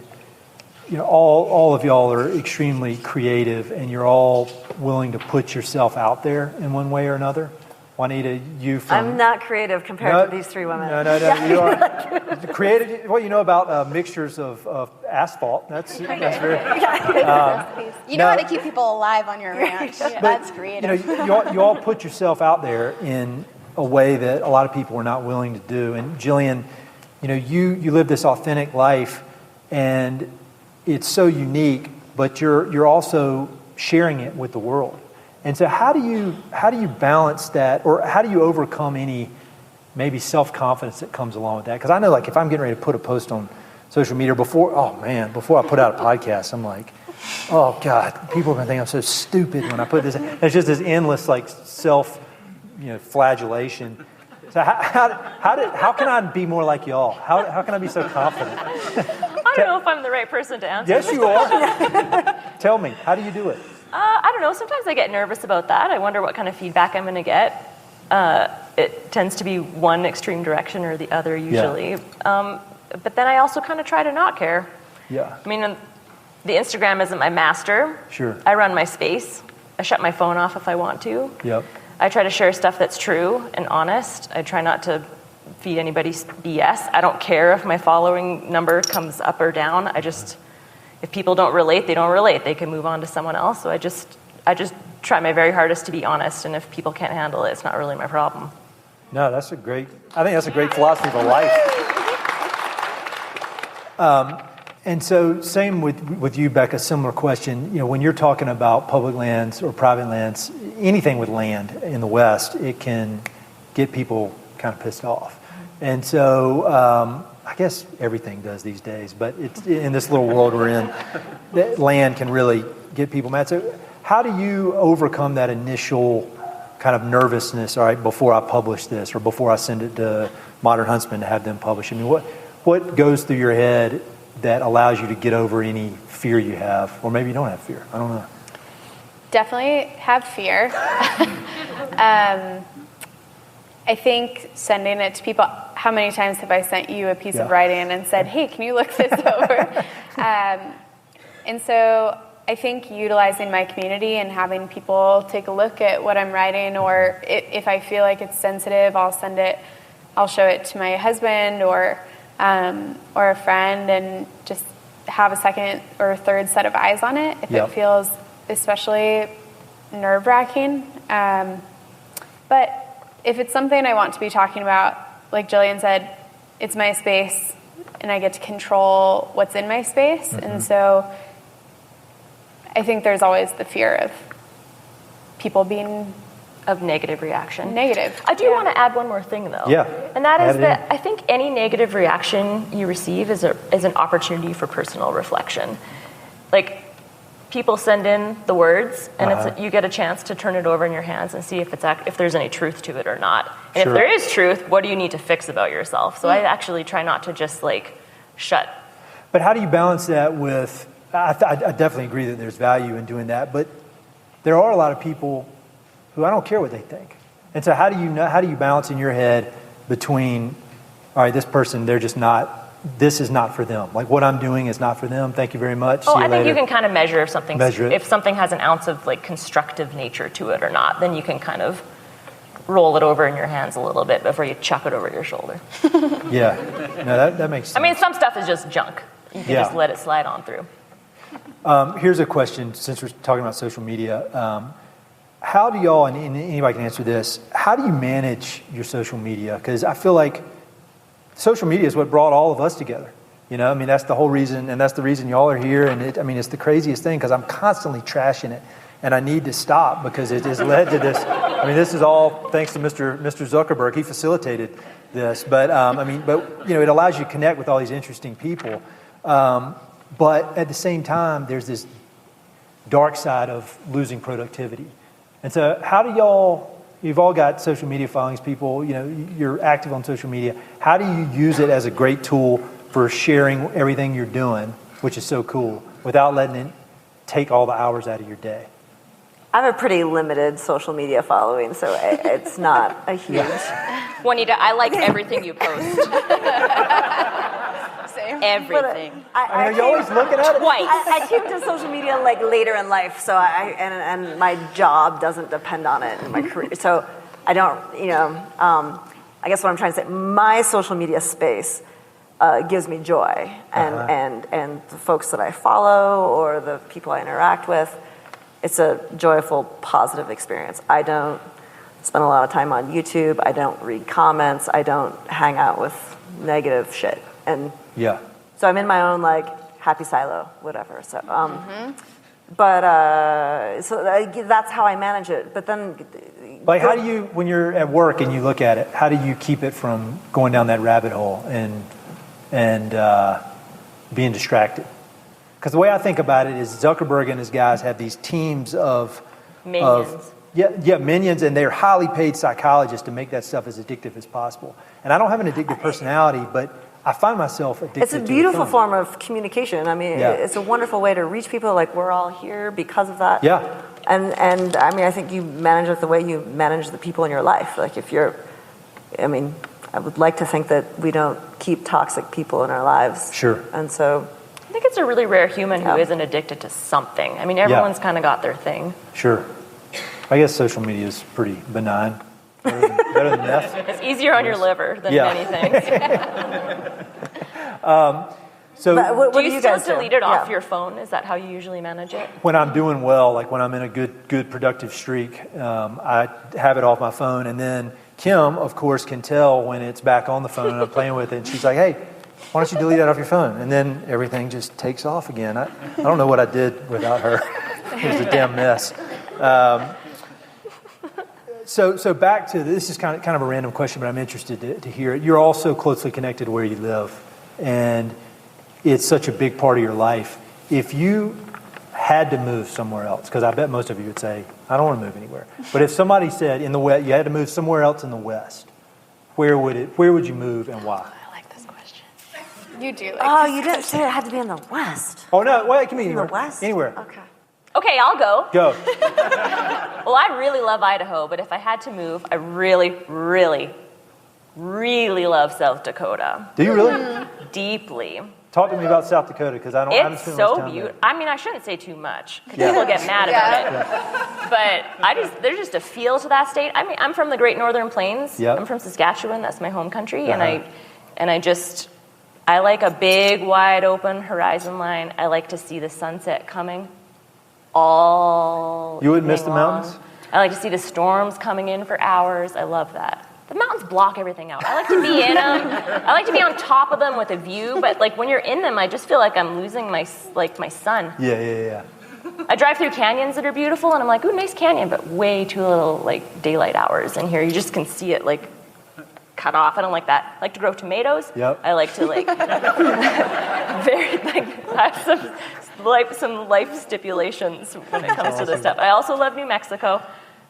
all of y'all are extremely creative, and you're all willing to put yourself out there in one way or another. Juanita, I'm not creative compared to these three women. No, you are creative. What you know about mixtures of asphalt? That's very. You know how to keep people alive on your ranch. That's creative. You all put yourself out there in a way that a lot of people are not willing to do. And Jillian, you live this authentic life, and it's so unique, but you're also sharing it with the world. And so how do you balance that, or how do you overcome any maybe self-confidence that comes along with that? Because I know, like, if I'm getting ready to put a post on social media before I put out a podcast, I'm like, oh God, people are going to think I'm so stupid when I put this in. It's just this endless, like, flagellation. So how can I be more like y'all? How can I be so confident? I don't know if I'm the right person to answer. Yes, you are. Tell me, how do you do it? I don't know. Sometimes I get nervous about that. I wonder what kind of feedback I'm going to get. It tends to be one extreme direction or the other usually. Yeah. But then I also kind of try to not care. Yeah. I mean, the Instagram isn't my master. Sure. I run my space. I shut my phone off if I want to. Yep. I try to share stuff that's true and honest. I try not to feed anybody's BS. I don't care if my following number comes up or down. If people don't relate, they don't relate. They can move on to someone else. So I just try my very hardest to be honest. And if people can't handle it, it's not really my problem. No, I think that's a great philosophy of life. And so same with you, Becca, similar question. When you're talking about public lands or private lands, anything with land in the West, it can get people kind of pissed off. And so I guess everything does these days, but it's in this little world we're in, that land can really get people mad. So how do you overcome that initial kind of nervousness, all right, before I publish this or before I send it to Modern Huntsman to have them publish? I mean, what goes through your head that allows you to get over any fear you have, or maybe you don't have fear? I don't know. Definitely have fear. I think sending it to people, how many times have I sent you a piece of writing and said, hey, can you look this over? And so I think utilizing my community and having people take a look at what I'm writing, or if I feel like it's sensitive, I'll show it to my husband or a friend, and just have a second or third set of eyes on it if it feels especially nerve-wracking. But if it's something I want to be talking about, like Jillian said, it's my space and I get to control what's in my space. Mm-hmm. And so I think there's always the fear of people being of negative reaction. Negative. I do want to add one more thing, though. Yeah. And that is that I think any negative reaction you receive is an opportunity for personal reflection. Like, people send in the words, and you get a chance to turn it over in your hands and see if there's any truth to it or not. And if there is truth, what do you need to fix about yourself? So I actually try not to just, shut. But how do you balance that with, I definitely agree that there's value in doing that, but there are a lot of people who I don't care what they think. And so how do you balance in your head between, all right, this person, this is not for them. Like, what I'm doing is not for them. Thank you very much. Oh, I think you can kind of measure if something has an ounce of constructive nature to it or not. Then you can kind of roll it over in your hands a little bit before you chuck it over your shoulder. Yeah, no, that makes sense. I mean, some stuff is just junk. You can just let it slide on through. Here's a question, since we're talking about social media. How do y'all, and anybody can answer this, how do you manage your social media? Because I feel like social media is what brought all of us together. I mean, that's the whole reason, and that's the reason y'all are here. And it's the craziest thing, because I'm constantly trashing it, and I need to stop because it has led to this. I mean, this is all thanks to Mr. Zuckerberg. He facilitated this, but it allows you to connect with all these interesting people. But at the same time, there's this dark side of losing productivity. And so, how do you've all got social media followings, people, you're active on social media. How do you use it as a great tool for sharing everything you're doing, which is so cool, without letting it take all the hours out of your day? I have a pretty limited social media following, so it's not a huge... Juanita, I like everything you post. Same. Everything. Are you always looking at it? Twice. I keep to social media later in life, so and my job doesn't depend on it in my career. So I don't, I guess what I'm trying to say, my social media space gives me joy, and the folks that I follow or the people I interact with, it's a joyful, positive experience. I don't spend a lot of time on YouTube. I don't read comments. I don't hang out with negative shit. And so I'm in my own happy silo, whatever. So, that's how I manage it. But then, how do you, when you're at work and you look at it, how do you keep it from going down that rabbit hole and being distracted? Because the way I think about it is Zuckerberg and his guys have these teams of minions. Minions, and they're highly paid psychologists to make that stuff as addictive as possible. And I don't have an addictive personality, but I find myself addicted to it's a beautiful form of communication. I mean, it's a wonderful way to reach people. We're all here because of that. Yeah. And I mean, I think you manage it the way you manage the people in your life. I would like to think that we don't keep toxic people in our lives. Sure. And so... I think it's a really rare human who isn't addicted to something. I mean, everyone's kind of got their thing. Sure. I guess social media is pretty benign. Better than meth. It's easier on your liver than many things. So do you still delete it off your phone? Is that how you usually manage it? When I'm doing well, when I'm in a good productive streak, I have it off my phone. And then Kim, of course, can tell when it's back on the phone and I'm playing with it. And she's like, hey, why don't you delete that off your phone? And then everything just takes off again. I don't know what I did without her. It was a damn mess. So back to this is kind of a random question, but I'm interested to hear it. You're all so closely connected to where you live, and it's such a big part of your life. If you had to move somewhere else, because I bet most of you would say, I don't want to move anywhere. But if somebody said in the West, you had to move somewhere else in the West, where would you move and why? I like this question. You do. You didn't say it had to be in the West. Oh no, well, it can be anywhere. In the West? Anywhere. Okay, I'll go. Go. Well, I really love Idaho, but if I had to move, I really, really, really love South Dakota. Do you really? Deeply. Talk to me about South Dakota, because I haven't It's spent much so time beautiful. there. I mean, I shouldn't say too much because people get mad about it. But there's just a feel to that state. I mean, I'm from the Great Northern Plains. Yep. I'm from Saskatchewan. That's my home country, and I like a big, wide open horizon line. I like to see the sunset coming all. You wouldn't miss the long. mountains? I like to see the storms coming in for hours. I love that. The mountains block everything out. I like to be in them. I like to be on top of them with a view, but like when you're in them, I just feel like I'm losing my sun. Yeah. I drive through canyons that are beautiful, and I'm like, ooh, nice canyon, but way too little like daylight hours in here. You just can see it like cut off. I don't like that. I like to grow tomatoes. Yep. I like to like have some life stipulations when it comes to this stuff. I also love New Mexico.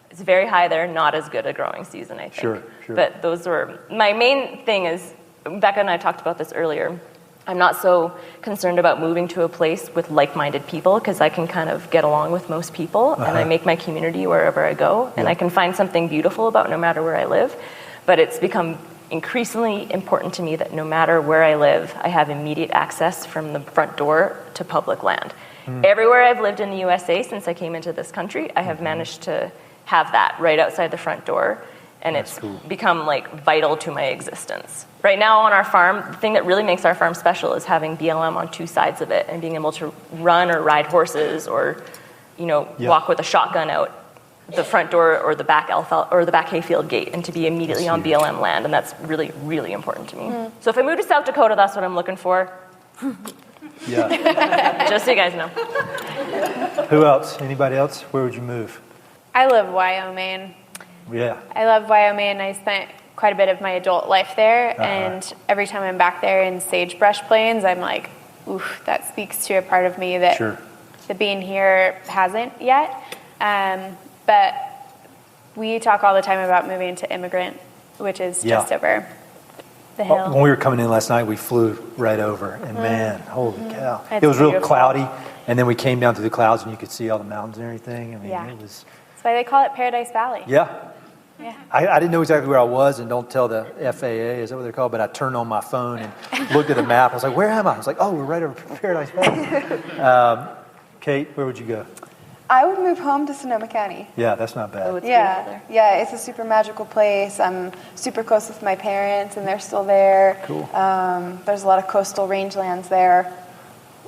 It's very high there, not as good a growing season, I think. Sure. But those were, my main thing is, Becca and I talked about this earlier, I'm not so concerned about moving to a place with like-minded people because I can kind of get along with most people and I make my community wherever I go and I can find something beautiful about no matter where I live. But it's become increasingly important to me that no matter where I live, I have immediate access from the front door to public land. Everywhere I've lived in the USA since I came into this country, I have managed to have that right outside the front door, and it's become like vital to my existence. Right now on our farm, the thing that really makes our farm special is having BLM on two sides of it and being able to run or ride horses or, walk with a shotgun out the front door or the back hayfield gate and to be immediately on BLM land, and that's really, really important to me. So if I move to South Dakota, that's what I'm looking for. Yeah. Just so you guys know. Who else? Anybody else? Where would you move? I love Wyoming. Yeah. I love Wyoming. I spent quite a bit of my adult life there, and every time I'm back there in sagebrush plains, I'm like, oof, that speaks to a part of me that the being here hasn't yet. But we talk all the time about moving to Immigrant, which is just over the hill. When we were coming in last night, we flew right over, and man, holy cow. It's it was real beautiful. cloudy, and then we came down through the clouds, and you could see all the mountains and everything. I mean, it was... That's why they call it Paradise Valley. Yeah. I didn't know exactly where I was, and don't tell the FAA, is that what they're called? But I turned on my phone and looked at the map. I was like, where am I? I was like, oh, we're right over Paradise Valley. Kate, where would you go? I would move home to Sonoma County. Yeah, that's not bad. Oh, it's beautiful there. Yeah, it's a super magical place. I'm super close with my parents, and they're still there. Cool. There's a lot of coastal rangelands there.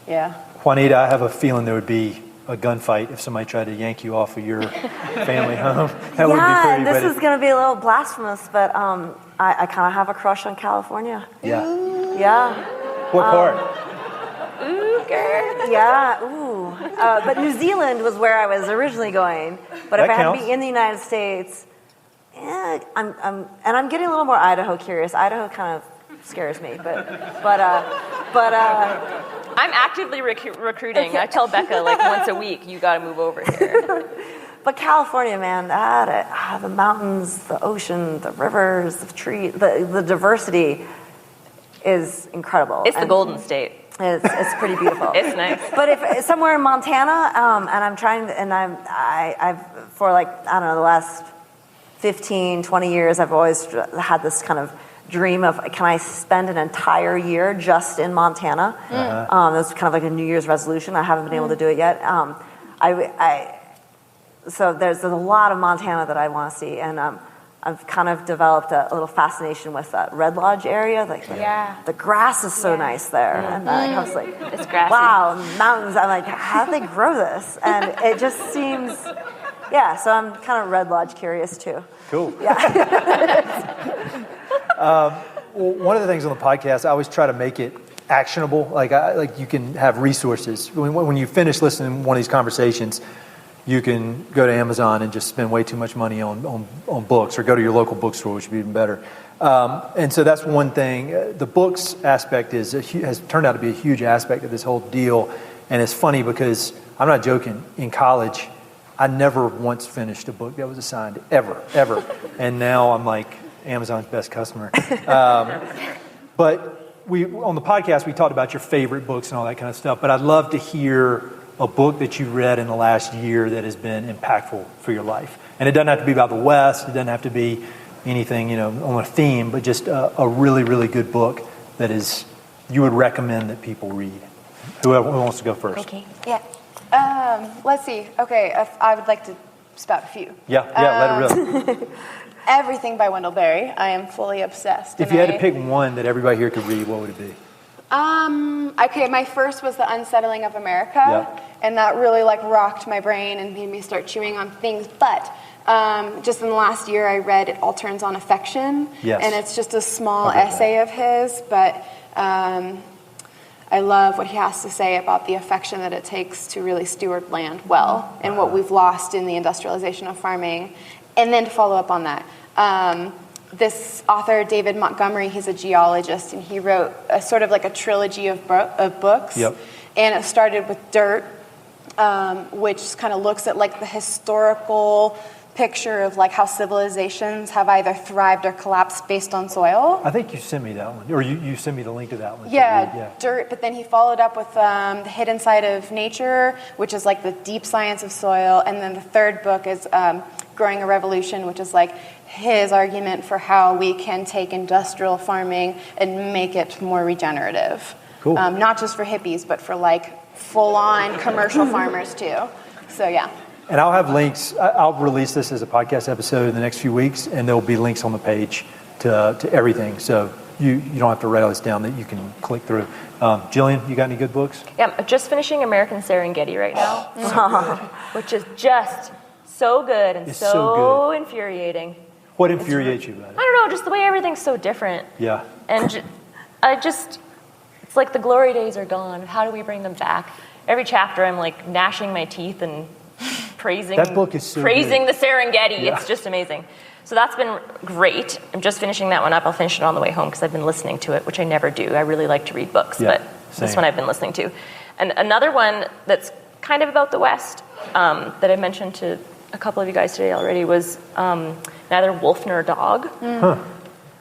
Yeah. Juanita, I have a feeling there would be a gunfight if somebody tried to yank you off of your family home. That would be pretty. This is going to be a little blasphemous, but I kind of have a crush on California. Yeah. Yeah. What part? Ooh, girl. Yeah, ooh. But New Zealand was where I was originally going. But if That I had counts. to be in the United States, I'm getting a little more Idaho curious. Idaho kind of scares me, but I'm actively recruiting. I tell Becca like once a week, you got to move over here. But California, man, the mountains, the ocean, the rivers, the trees, the diversity is incredible. It's the Golden State. It's pretty beautiful. It's nice. But if somewhere in Montana, and I'm trying, and I've for like, I don't know, the last 15, 20 years, I've always had this kind of dream of, can I spend an entire year just in Montana? That's kind of like a New Year's resolution. I haven't been able to do it yet. So there's a lot of Montana that I want to see, and I've kind of developed a little fascination with that Red Lodge area. Like the grass is so nice there, and I was like, it's grassy. Wow, mountains. I'm like, how do they grow this? And it just seems, So I'm kind of Red Lodge curious too. Cool. Yeah. Well, one of the things on the podcast, I always try to make it actionable. Like you can have resources. When you finish listening to one of these conversations, you can go to Amazon and just spend way too much money on books, or go to your local bookstore, which would be even better. And so that's one thing. The books aspect has turned out to be a huge aspect of this whole deal. And it's funny because, I'm not joking, in college, I never once finished a book that was assigned, ever. And now I'm like Amazon's best customer. But on the podcast, we talked about your favorite books and all that kind of stuff. But I'd love to hear a book that you read in the last year that has been impactful for your life. And it doesn't have to be about the West. It doesn't have to be anything, on a theme, but just a really, really good book that you would recommend that people read. Who wants to go first? Okay. Yeah. Let's see. Okay, I would like to spout a few. Yeah, let it rip. Everything by Wendell Berry. I am fully obsessed. If you had to pick one that everybody here could read, what would it be? Okay, my first was The Unsettling of America, and that really rocked my brain and made me start chewing on things. But just in the last year, I read It All Turns on Affection, and it's just a small essay of his, but I love what he has to say about the affection that it takes to really steward land well, and what we've lost in the industrialization of farming. And then to follow up on that, this author, David Montgomery, he's a geologist, and he wrote a sort of a trilogy of books. And it started with Dirt, which kind of looks at the historical picture of how civilizations have either thrived or collapsed based on soil. I think you sent me that one, or you sent me the link to that one. Yeah, Dirt, but then he followed up with The Hidden Side of Nature, which is the deep science of soil, and then the third book is Growing a Revolution, which is his argument for how we can take industrial farming and make it more regenerative. Cool. Not just for hippies, but for full-on commercial farmers too. So yeah. And I'll have links. I'll release this as a podcast episode in the next few weeks, and there'll be links on the page to everything. So you don't have to write all this down, that you can click through. Jillian, you got any good books? Yeah, I'm just finishing American Serengeti right now, which is just so good and so infuriating. What infuriates you about it? I don't know, just the way everything's so different. Yeah. And it's like the glory days are gone. How do we bring them back? Every chapter I'm gnashing my teeth and praising that book is so praising good. the Serengeti. Yeah. It's just amazing. So that's been great. I'm just finishing that one up. I'll finish it on the way home because I've been listening to it, which I never do. I really like to read books, but this one I've been listening to. And another one that's kind of about the West that I mentioned to a couple of you guys today already was Neither Wolf Nor Dog,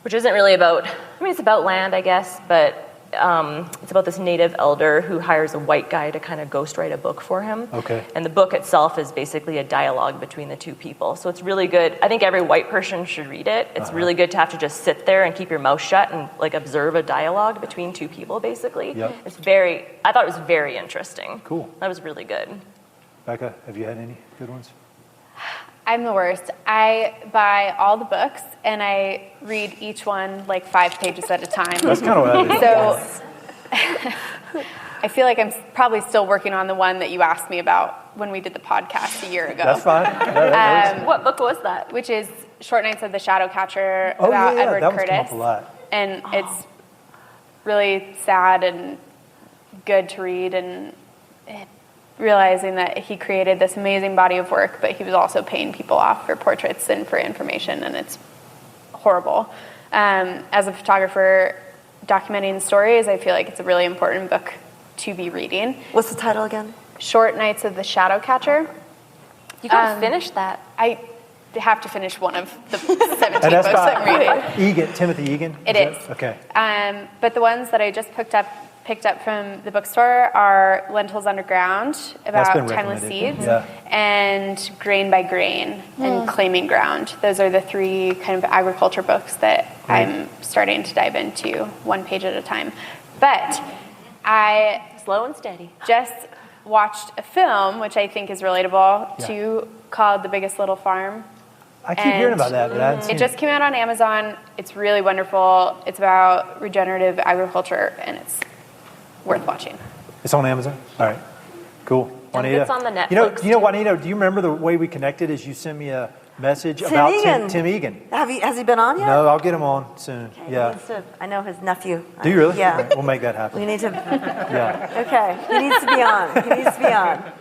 which isn't really about, it's about land, I guess, but it's about this native elder who hires a white guy to kind of ghostwrite a book for him. Okay. And the book itself is basically a dialogue between the two people. So it's really good. I think every white person should read it. It's really good to have to just sit there and keep your mouth shut and observe a dialogue between two people, basically. Yep. I thought it was very interesting. Cool. That was really good. Becca, have you had any good ones? I'm the worst. I buy all the books and I read each one 5 pages at a time. That's kind of what I do. So I feel like I'm probably still working on the one that you asked me about when we did the podcast a year ago. That's fine. What book was that? Which is Short Nights of the Shadowcatcher about Edward that Curtis. Come up a lot. And it's really sad and good to read, and realizing that he created this amazing body of work, but he was also paying people off for portraits and for information, and it's horrible. As a photographer documenting stories, I feel like it's a really important book to be reading. What's the title again? Short Nights of the Shadowcatcher. You gotta finish that. I have to finish one of the 17 books I'm reading. Timothy Egan? It is. Okay. But the ones that I just picked up from the bookstore are Lentils Underground, about timeless seeds, and Grain by Grain and Claiming Ground. Those are the 3 kind of agriculture books that I'm starting to dive into, 1 page at a time. But I slow and steady. Just watched a film, which I think is relatable, too, called The Biggest Little Farm. I keep hearing about that, but I haven't seen it. It just came out on Amazon. It's really wonderful. It's about regenerative agriculture, and it's worth watching. It's on Amazon? All right. Cool. Juanita. It's on the Netflix. You know, Juanita, do you remember the way we connected is you sent me a message about Tim Egan. Has he been on yet? No, I'll get him on soon. Okay, Yeah. I know his nephew. Do you really? Yeah. Right, we'll make that happen. We need to. Yeah. Okay. He needs to be on.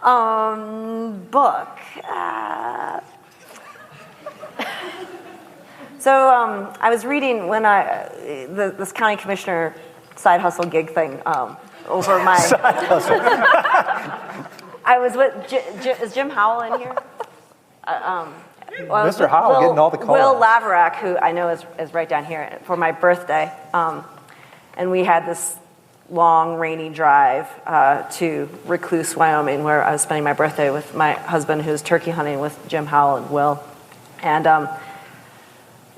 Book. So I was reading when this county commissioner side hustle gig thing over my Side hustle. I was with is Jim Howell in here? Mr. Howell getting all the calls. Will Laverack, who I know is right down here, for my birthday, and we had this long rainy drive to Recluse, Wyoming, where I was spending my birthday with my husband, who's turkey hunting with Jim Howell and Will, and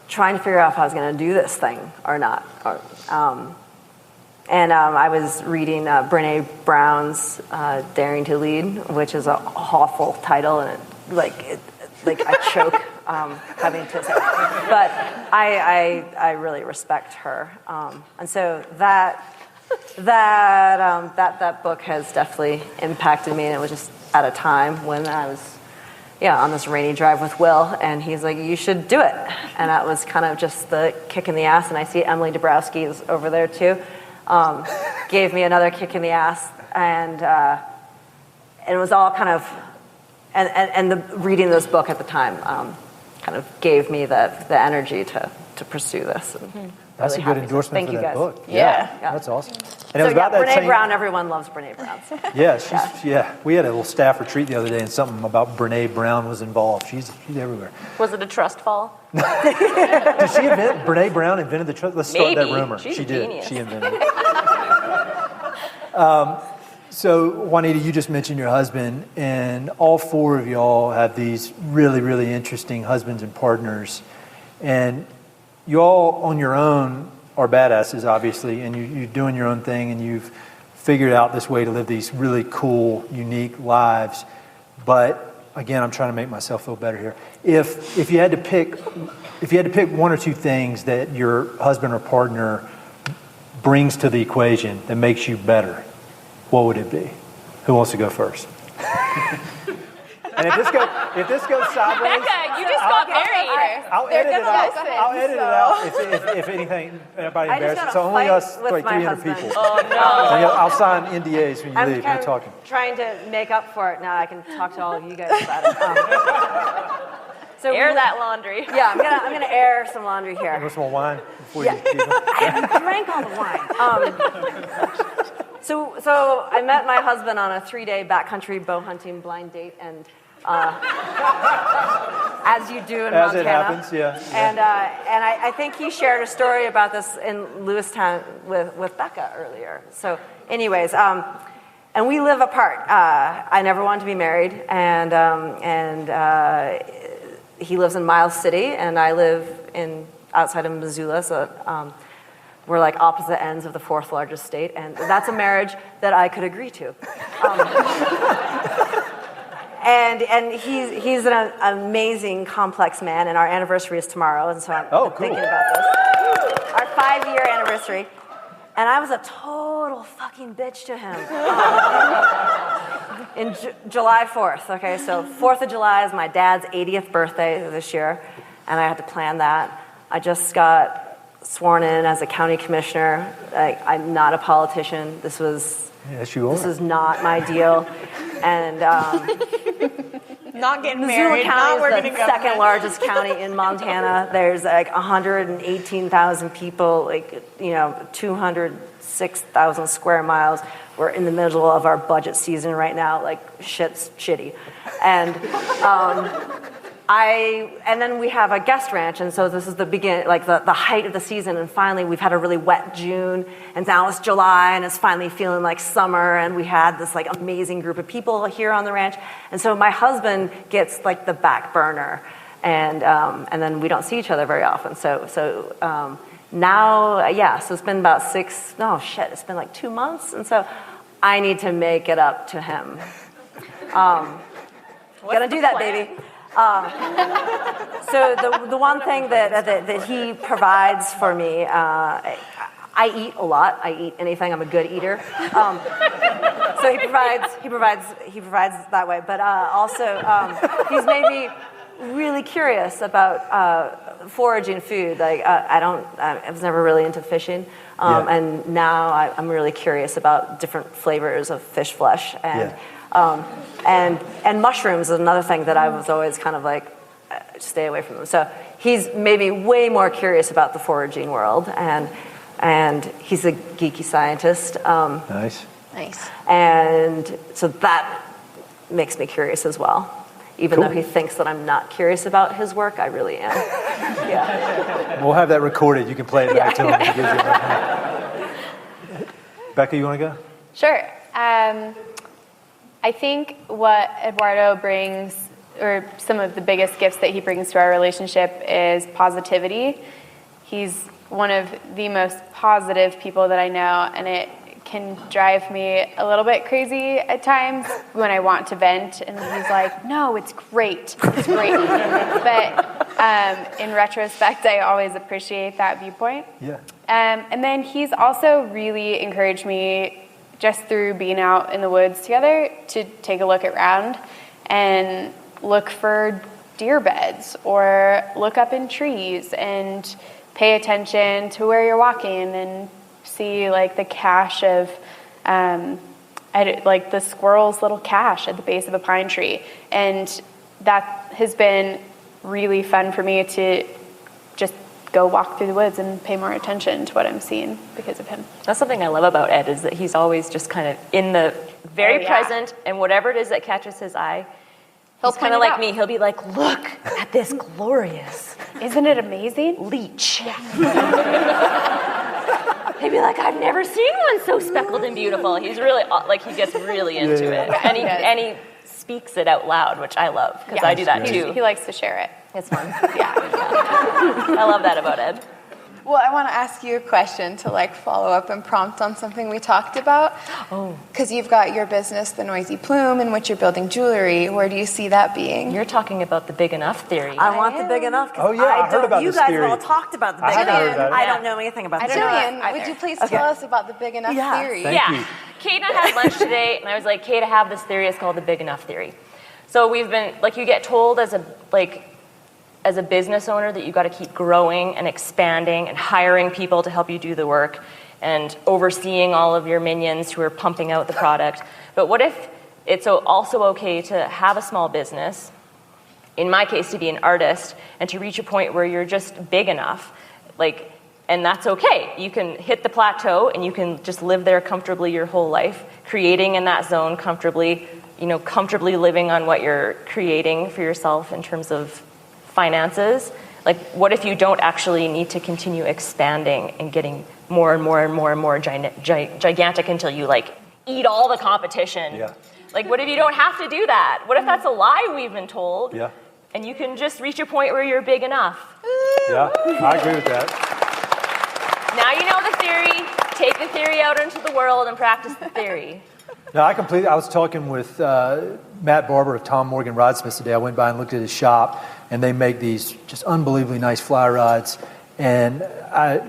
trying to figure out if I was going to do this thing or not. And I was reading Brene Brown's Daring to Lead, which is a awful title, and I choke having to say it. But I really respect her. And so that book has definitely impacted me, and it was just at a time when I was on this rainy drive with Will, and he's like, you should do it. And that was kind of just the kick in the ass, and I see Emily Dabrowski is over there too. Gave me another kick in the ass, and it was all kind of, and the reading this book at the time kind of gave me the energy to pursue this. And That's really a good happy. endorsement Thank for you that guys. book. Yeah. That's awesome. And it was about that Brene same... Brown, everyone loves Brene Brown. So. Yeah, we had a little staff retreat the other day, and something about Brene Brown was involved. She's everywhere. Was it a trust fall? Did she invent, Brene Brown invented the trust? Let's start that rumor. She's She a did. genius. She invented it. So, Juanita, you just mentioned your husband, and all four of y'all have these really, really interesting husbands and partners. And you all, on your own, are badasses, obviously, and you're doing your own thing, and you've figured out this way to live these really cool, unique lives. But again, I'm trying to make myself feel better here. If you had to pick one or two things that your husband or partner brings to the equation that makes you better, what would it be? Who wants to go first? And if this goes sideways, Becca, you just got married. I'll edit it out. I'll edit it out if anything, everybody embarrassed. So only us, like 300 people. Oh no! I'll sign NDAs when you leave. You're talking. Trying to make up for it now. I can talk to all of you guys about it. So air that laundry. Yeah, I'm gonna air some laundry here. Want some more wine before you leave? I drank all the wine. So I met my husband on a 3-day backcountry bow hunting blind date, and as you do in As Montana. it happens, yeah. And I think he shared a story about this in Lewistown with Becca earlier. So, anyways, and we live apart. I never wanted to be married, and he lives in Miles City, and I live outside of Missoula. So. We're like opposite ends of the fourth largest state, and that's a marriage that I could agree to. And he's an amazing, complex man, and our anniversary is tomorrow, and so I'm thinking about this. Our 5-year anniversary, and I was a total fucking bitch to him. In July 4th, okay, so 4th of July is my dad's 80th birthday this year, and I had to plan that. I just got sworn in as a county commissioner. I'm not a politician. This is not my deal. And not getting Missoula married, County not is working the in government. second largest county in Montana. There's like 118,000 people, 206,000 square miles. We're in the middle of our budget season right now. Like shit's shitty, and. And then we have a guest ranch, and so this is the beginning, like the height of the season, and finally we've had a really wet June, and now it's July, and it's finally feeling like summer, and we had this like amazing group of people here on the ranch, and so my husband gets like the back burner, and then we don't see each other very often, so now, so it's been about it's been like 2 months, and so I need to make it up to him. Gonna do that, baby. So the one thing that he provides for me, I eat a lot. I eat anything. I'm a good eater. So he provides that way. But also, he's made me really curious about foraging food. Like I was never really into fishing, and now I'm really curious about different flavors of fish flesh, and mushrooms is another thing that I was always kind of like stay away from them. So he's maybe way more curious about the foraging world, and he's a geeky scientist. Nice. And so that makes me curious as well. Even though he thinks that I'm not curious about his work, I really am. Yeah. We'll have that recorded. You can play it back to him. Becca, you want to go? Sure. I think what Eduardo brings, or some of the biggest gifts that he brings to our relationship, is positivity. He's one of the most positive people that I know, and it can drive me a little bit crazy at times when I want to vent, and he's like, no, it's great. But in retrospect, I always appreciate that viewpoint. Yeah. And then he's also really encouraged me, just through being out in the woods together, to take a look around and look for deer beds or look up in trees and pay attention to where you're walking and see like the cache of like the squirrel's little cache at the base of a pine tree. And that has been really fun for me to just go walk through the woods and pay more attention to what I'm seeing because of him. That's something I love about Ed, is that he's always just kind of in the very present, and whatever it is that catches his eye, he's kind of like me. He'll be like, look at this glorious, isn't it amazing? Leech. Yeah. He'd be like, I've never seen one so speckled and beautiful. He's really, like, he gets really into it. And he speaks it out loud, which I love, because I do that too. He likes to share it. It's fun. Yeah. I love that about Ed. Well, I want to ask you a question to like follow up and prompt on something we talked about. Oh. Because you've got your business, The Noisy Plume, in which you're building jewelry. Where do you see that being? You're talking about the big enough theory. I want the big enough. Oh, yeah, I heard about you this guys theory. have all talked about the big enough. I don't know anything about this. Jillian, would you please tell us about the big enough theory? Thank you. Kate and I had lunch today, and I was like, Kate, I have this theory. It's called the big enough theory. So we've been, like, you get told as a business owner that you got to keep growing and expanding and hiring people to help you do the work and overseeing all of your minions who are pumping out the product. But what if it's also okay to have a small business, in my case to be an artist, and to reach a point where you're just big enough, and that's okay. You can hit the plateau and you can just live there comfortably your whole life, creating in that zone comfortably, comfortably living on what you're creating for yourself in terms of finances. Like, what if you don't actually need to continue expanding and getting more and more and more and more gigantic until you eat all the competition? Yeah. Like, what if you don't have to do that? What if that's a lie we've been told? Yeah. And you can just reach a point where you're big enough. Yeah, I agree with that. Now you know the theory. Take the theory out into the world and practice the theory. No, I was talking with Matt Barber of Tom Morgan Rodsmiths today. I went by and looked at his shop, and they make these just unbelievably nice fly rods. And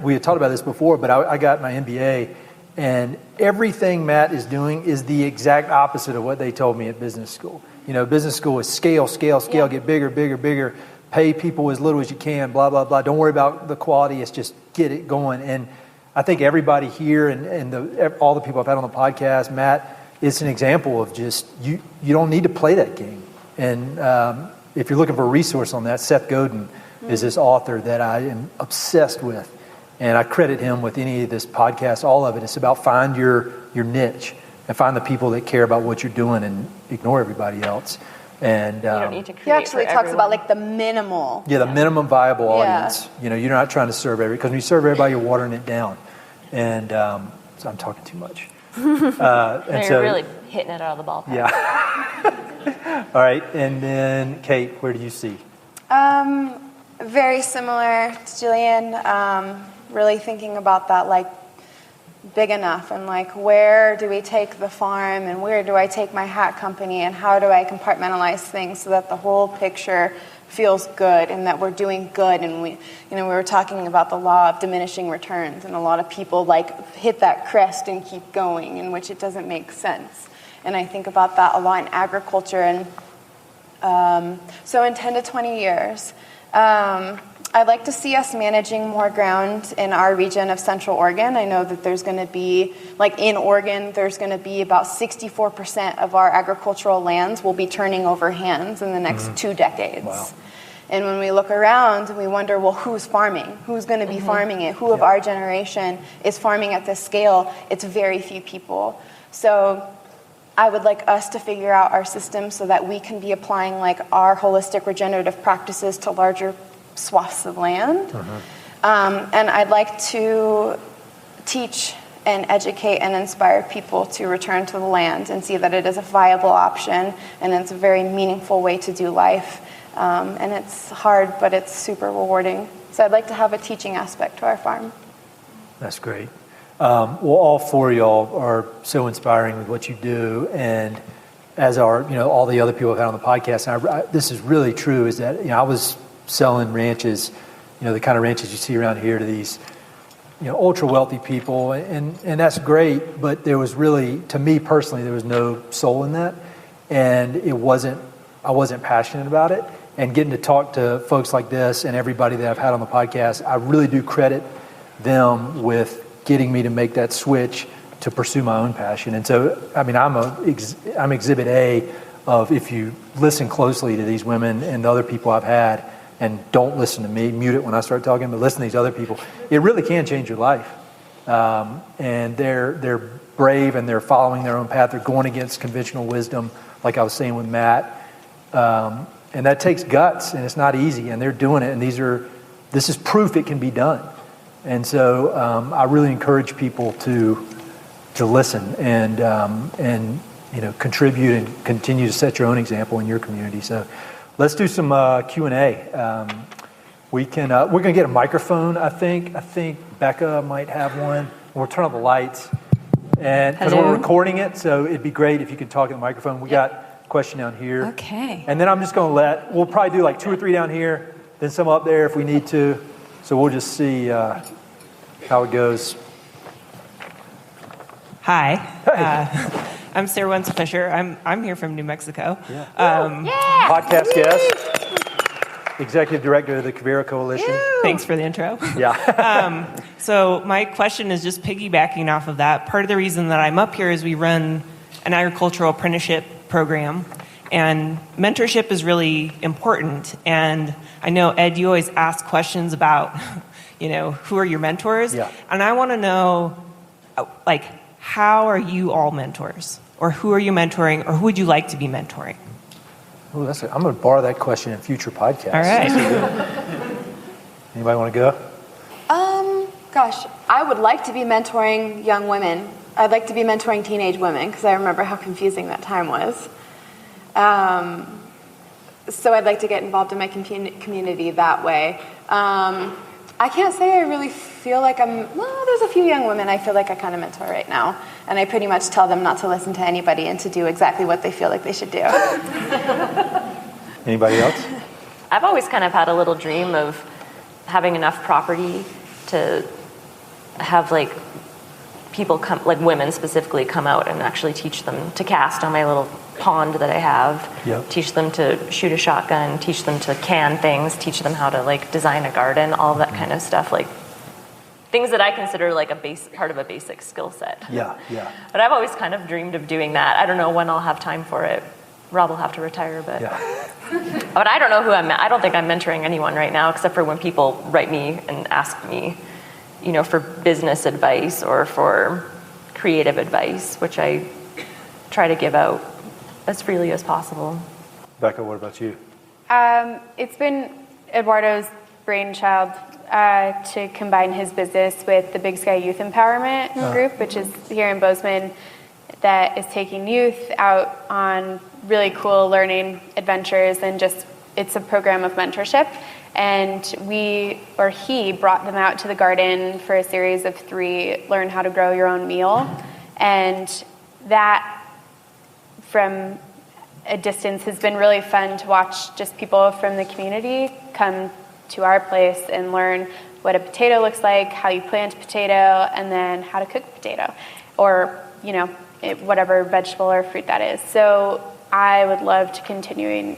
we had talked about this before, but I got my MBA, and everything Matt is doing is the exact opposite of what they told me at business school. Business school is scale, yeah. get bigger, pay people as little as you can, blah, blah, blah. Don't worry about the quality. It's just get it going. And I think everybody here and all the people I've had on the podcast, Matt, it's an example of just you don't need to play that game. And if you're looking for a resource on that, Seth Godin is this author that I am obsessed with. And I credit him with any of this podcast, all of it. It's about find your niche and find the people that care about what you're doing and ignore everybody else. And you don't need to create he actually for talks everyone. about the minimal. Yeah, the minimum viable audience. You're not trying to serve everybody, because when you serve everybody, you're watering it down. And so I'm talking too much. You're really hitting it out of the ballpark. Yeah. All right, and then Kate, where do you see? Very similar to Jillian. Really thinking about that, big enough, and where do we take the farm, and where do I take my hat company, and how do I compartmentalize things so that the whole picture feels good and that we're doing good. And we were talking about the law of diminishing returns, and a lot of people hit that crest and keep going, in which it doesn't make sense. And I think about that a lot in agriculture. And so in 10 to 20 years, I'd like to see us managing more ground in our region of Central Oregon. I know that there's going to be, like in Oregon, there's going to be about 64% of our agricultural lands will be turning over hands in the next 2 decades. Wow. And when we look around and we wonder, well, who's farming? Who's going to be farming it? Who of our generation is farming at this scale? It's very few people. So I would like us to figure out our system so that we can be applying like our holistic regenerative practices to larger swaths of land. And I'd like to teach and educate and inspire people to return to the land and see that it is a viable option and it's a very meaningful way to do life. And it's hard, but it's super rewarding. So I'd like to have a teaching aspect to our farm. That's great. Well, all 4 of y'all are so inspiring with what you do, and as are all the other people I've had on the podcast. And this is really true. Is that I was selling ranches, the kind of ranches you see around here, to these ultra wealthy people, and that's great. But there was really, to me personally, there was no soul in that, and I wasn't passionate about it. And getting to talk to folks like this and everybody that I've had on the podcast, I really do credit them with getting me to make that switch to pursue my own passion. And so, I'm exhibit A of, if you listen closely to these women and the other people I've had, and don't listen to me, mute it when I start talking, but listen to these other people, it really can change your life. And they're brave and they're following their own path. They're going against conventional wisdom, like I was saying with Matt. And that takes guts, and it's not easy, and they're doing it, and this is proof it can be done. And so I really encourage people to listen and contribute and continue to set your own example in your community. So let's do some Q&A. We're going to get a microphone, I think. I think Becca might have one. We'll turn on the lights. And because we're recording it, so it'd be great if you could talk in the microphone. We got question down here. Okay. And then I'm just going to we'll probably do like 2 or 3 down here, then some up there if we need to. So we'll just see how it goes. Hi. Hey. I'm Sarah Wenzel Fisher. I'm here from New Mexico. Podcast guest. Executive Director of the Vero Coalition. Thanks for the intro. Yeah. So my question is just piggybacking off of that. Part of the reason that I'm up here is we run an agricultural apprenticeship program, and mentorship is really important. And I know, Ed, you always ask questions about, who are your mentors? Yeah. And I want to know, how are you all mentors? Or who are you mentoring? Or who would you like to be mentoring? Oh, I'm going to borrow that question in future podcasts. All right. Anybody want to go? Gosh, I would like to be mentoring young women. I'd like to be mentoring teenage women because I remember how confusing that time was. So I'd like to get involved in my community that way. I can't say I really feel like there's a few young women I feel like I kind of mentor right now. And I pretty much tell them not to listen to anybody and to do exactly what they feel like they should do. Anybody else? I've always kind of had a little dream of having enough property to have people come, women specifically, come out and actually teach them to cast on my little pond that I have. Yep. Teach them to shoot a shotgun, teach them to can things, teach them how to design a garden, all that kind of stuff, things that I consider part of a basic skill set. Yeah. But I've always kind of dreamed of doing that. I don't know when I'll have time for it. Rob will have to retire, but but I don't know who I don't think I'm mentoring anyone right now, except for when people write me and ask me, for business advice or for creative advice, which I try to give out as freely as possible. Becca, what about you? It's been Eduardo's brainchild to combine his business with the Big Sky Youth Empowerment Group, which is here in Bozeman, that is taking youth out on really cool learning adventures, and it's a program of mentorship. And he brought them out to the garden for a series of 3 learn how to grow your own meal. And that, from a distance, has been really fun to watch just people from the community come to our place and learn what a potato looks like, how you plant a potato, and then how to cook a potato, or, whatever vegetable or fruit that is. So I would love to continue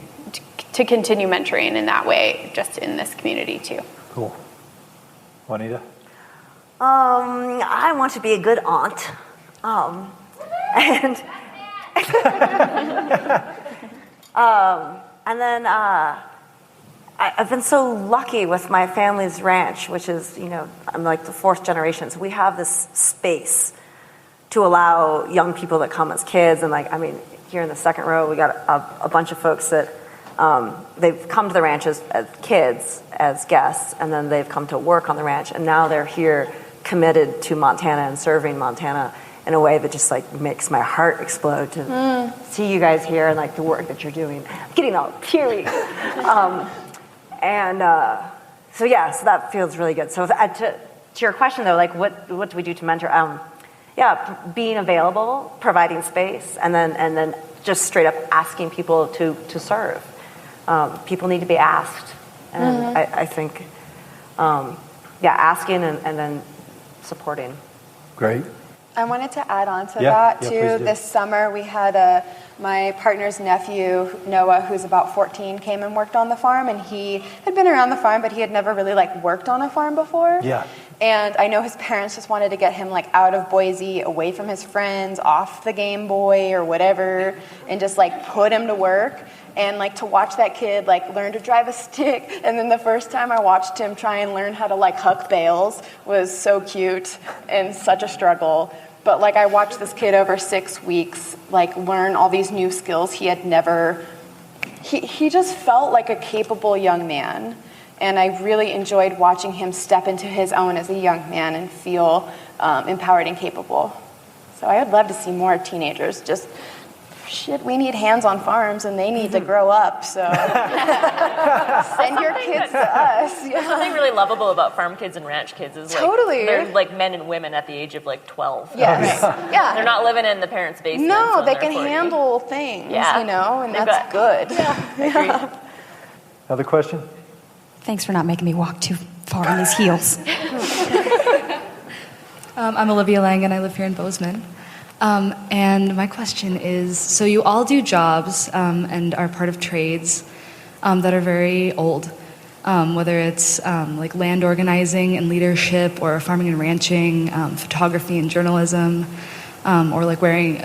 mentoring in that way, just in this community too. Cool. Juanita? I want to be a good aunt. And and then I've been so lucky with my family's ranch, which is, I'm like the fourth generation. So we have this space to allow young people that come as kids. And here in the second row, we got a bunch of folks that they've come to the ranch as kids, as guests, and then they've come to work on the ranch. And now they're here committed to Montana and serving Montana in a way that just makes my heart explode to see you guys here and the work that you're doing. I'm getting all teary. So that feels really good. So to your question though, what do we do to mentor? Being available, providing space, and then just straight up asking people to serve. People need to be asked, and I think, asking and then supporting. Great. I wanted to add on to that too. Please do. This summer we had my partner's nephew, Noah, who's about 14, came and worked on the farm, and he had been around the farm, but he had never really worked on a farm before. Yeah. And I know his parents just wanted to get him out of Boise, away from his friends, off the Game Boy or whatever, and just put him to work. And to watch that kid learn to drive a stick, and then the first time I watched him try and learn how to huck bales was so cute and such a struggle. But I watched this kid over 6 weeks learn all these new skills he had never. He just felt like a capable young man, and I really enjoyed watching him step into his own as a young man and feel empowered and capable. So I would love to see more teenagers just. We need hands on farms, and they need to grow up, so send your kids to us. Yeah. There's something really lovable about farm kids and ranch kids is totally. They're men and women at the age of 12. Yes. Yeah. They're not living in the parents' basement. No, they can handle things, and that's good. Yeah. Another question? Thanks for not making me walk too far on these heels. I'm Olivia Lang, and I live here in Bozeman. And my question is, so you all do jobs and are part of trades that are very old, whether it's land organizing and leadership, or farming and ranching, photography and journalism, or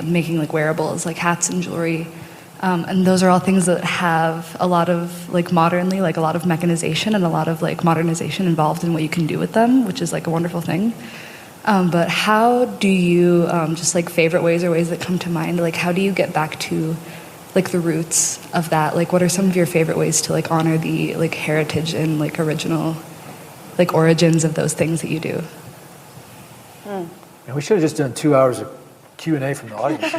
making wearables like hats and jewelry. And those are all things that have a lot of modernly, a lot of mechanization and a lot of modernization involved in what you can do with them, which is a wonderful thing. But how do you, just favorite ways or ways that come to mind, how do you get back to the roots of that? What are some of your favorite ways to honor the heritage and original origins of those things that you do? And we should have just done 2 hours of Q&A from the audience.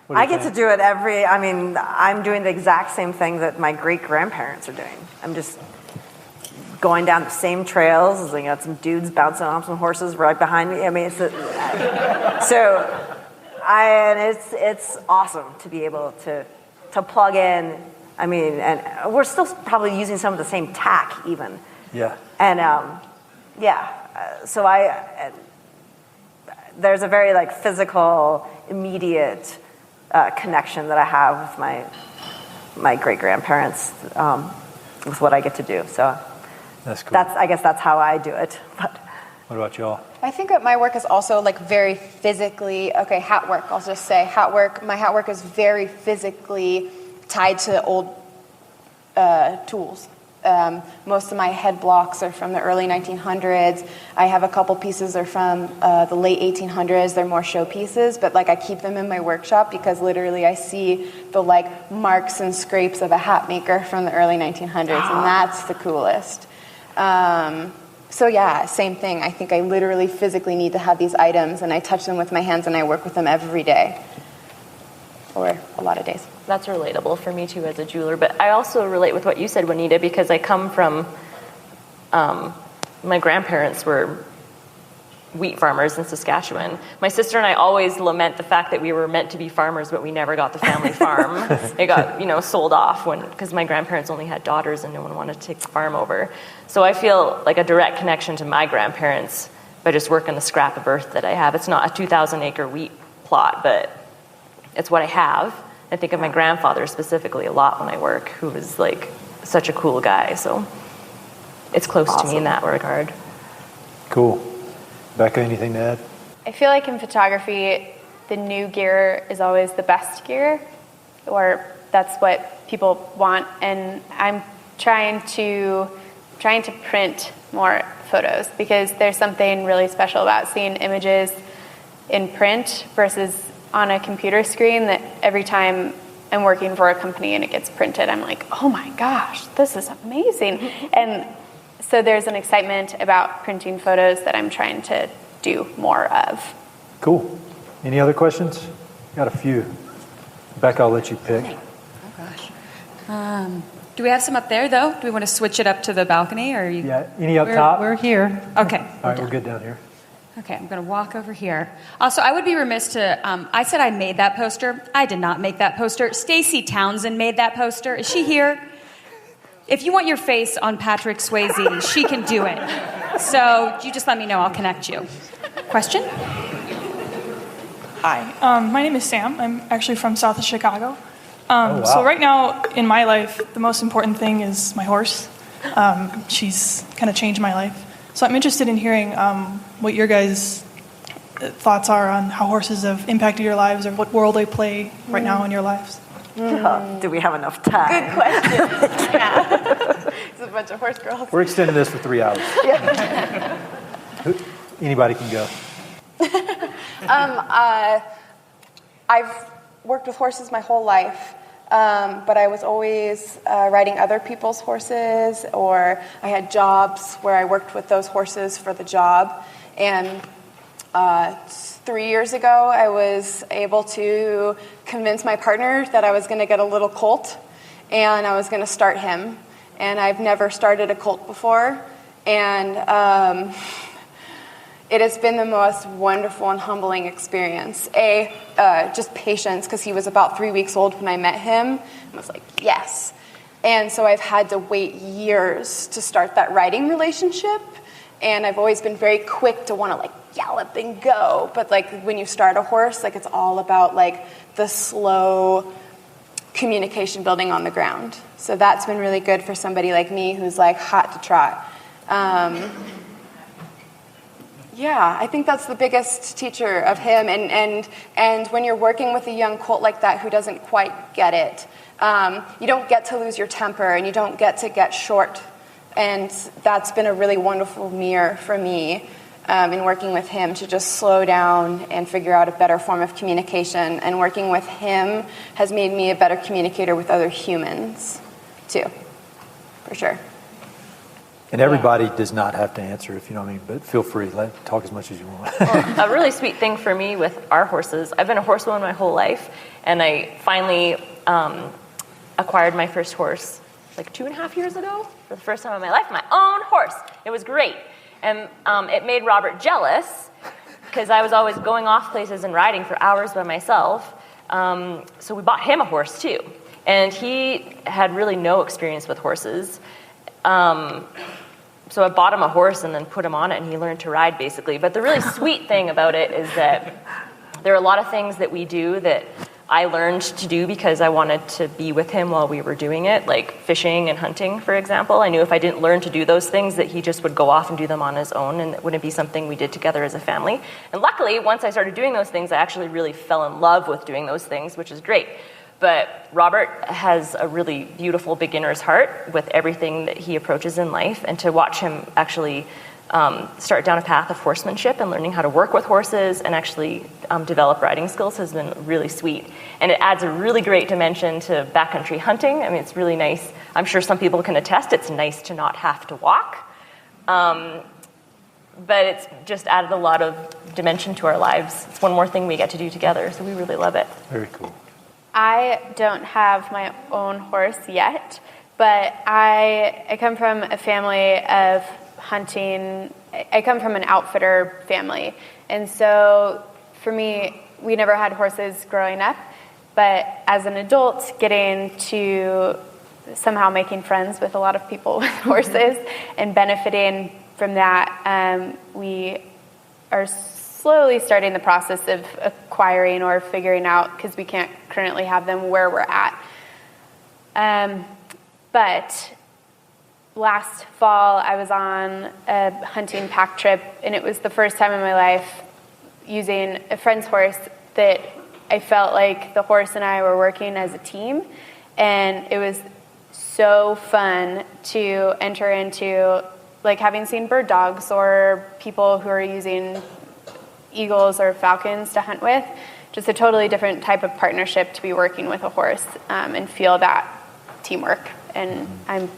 I get to do it I'm doing the exact same thing that my great-grandparents are doing. I'm just going down the same trails. I got some dudes bouncing off some horses right behind me. It's awesome to be able to plug in. And we're still probably using some of the same tack even. Yeah. And so there's a very physical, immediate connection that I have with my great-grandparents with what I get to do. So. That's cool. I guess that's how I do it. But what about y'all? I think that my work is also very physically, hat work, I'll just say hat work. My hat work is very physically tied to old tools. Most of my head blocks are from the early 1900s. I have a couple pieces that are from the late 1800s. They're more show pieces, but I keep them in my workshop because literally I see the marks and scrapes of a hat maker from the early 1900s, and that's the coolest. Same thing. I think I literally physically need to have these items, and I touch them with my hands, and I work with them every day, or a lot of days. That's relatable for me too as a jeweler, but I also relate with what you said, Juanita, because I come from, my grandparents were wheat farmers in Saskatchewan. My sister and I always lament the fact that we were meant to be farmers, but we never got the family farm. It got, sold off because my grandparents only had daughters and no one wanted to take the farm over. So I feel a direct connection to my grandparents by just working the scrap of earth that I have. It's not a 2,000-acre wheat plot, but it's what I have. I think of my grandfather specifically a lot when I work, who was such a cool guy. So it's close to me in that regard. Cool. Becca, anything to add? I feel like in photography, the new gear is always the best gear, or that's what people want. And I'm trying to print more photos because there's something really special about seeing images in print versus on a computer screen that every time I'm working for a company and it gets printed, I'm like, oh my gosh, this is amazing. And so there's an excitement about printing photos that I'm trying to do more of. Cool. Any other questions? Got a few. Becca, I'll let you pick. Oh gosh. Do we have some up there though? Do we want to switch it up to the balcony, or you? Yeah. Any up top? We're here. Okay. All right, we're good down here. Okay, I'm going to walk over here. Also, I would be remiss to, I said I made that poster. I did not make that poster. Stacy Townsend made that poster. Is she here? If you want your face on Patrick Swayze, she can do it. So you just let me know. I'll connect you. Question? Hi, my name is Sam. I'm actually from south of Chicago. Oh, wow. So right now in my life, the most important thing is my horse. She's kind of changed my life. So I'm interested in hearing what your guys' thoughts are on how horses have impacted your lives, or what role they play right now in your lives. Do we have enough time? Good question. Yeah. It's a bunch of horse girls. We're extending this for 3 hours. Yeah. Anybody can go. I've worked with horses my whole life, but I was always riding other people's horses, or I had jobs where I worked with those horses for the job. And 3 years ago, I was able to convince my partner that I was going to get a little colt, and I was going to start him. And I've never started a colt before, and it has been the most wonderful and humbling experience. Just patience, because he was about 3 weeks old when I met him. I was like, yes. And so I've had to wait years to start that riding relationship. And I've always been very quick to want to gallop and go. But when you start a horse, it's all about the slow communication building on the ground. So that's been really good for somebody like me who's hot to trot. Yeah, I think that's the biggest teacher of him. And when you're working with a young colt like that who doesn't quite get it, you don't get to lose your temper, and you don't get short. And that's been a really wonderful mirror for me in working with him, to just slow down and figure out a better form of communication. And working with him has made me a better communicator with other humans, too, for sure. And everybody does not have to answer, if you know what I mean, but feel free. Talk as much as you want. Well, a really sweet thing for me with our horses, I've been a horsewoman my whole life, and I finally acquired my first horse 2.5 years ago, for the first time in my life, my own horse. It was great. And it made Robert jealous, because I was always going off places and riding for hours by myself. So we bought him a horse, too. And he had really no experience with horses. So I bought him a horse and then put him on it, and he learned to ride, basically. But the really sweet thing about it is that there are a lot of things that we do that I learned to do because I wanted to be with him while we were doing it, like fishing and hunting, for example. I knew if I didn't learn to do those things that he just would go off and do them on his own, and it wouldn't be something we did together as a family. And luckily, once I started doing those things, I actually really fell in love with doing those things, which is great. But Robert has a really beautiful beginner's heart with everything that he approaches in life, and to watch him actually start down a path of horsemanship and learning how to work with horses and actually develop riding skills has been really sweet. And it adds a really great dimension to backcountry hunting. I mean, it's really nice. I'm sure some people can attest it's nice to not have to walk. But it's just added a lot of dimension to our lives. It's one more thing we get to do together, so we really love it. Very cool. I don't have my own horse yet, but I come from a family of hunting. I come from an outfitter family, and so for me, we never had horses growing up, but as an adult, getting to somehow making friends with a lot of people with horses and benefiting from that, we are slowly starting the process of acquiring or figuring out, because we can't currently have them where we're at. But last fall, I was on a hunting pack trip, and it was the first time in my life using a friend's horse that I felt like the horse and I were working as a team, and it was so fun to enter into, like, having seen bird dogs or people who are using eagles or falcons to hunt with, just a totally different type of partnership to be working with a horse and feel that teamwork. And I'm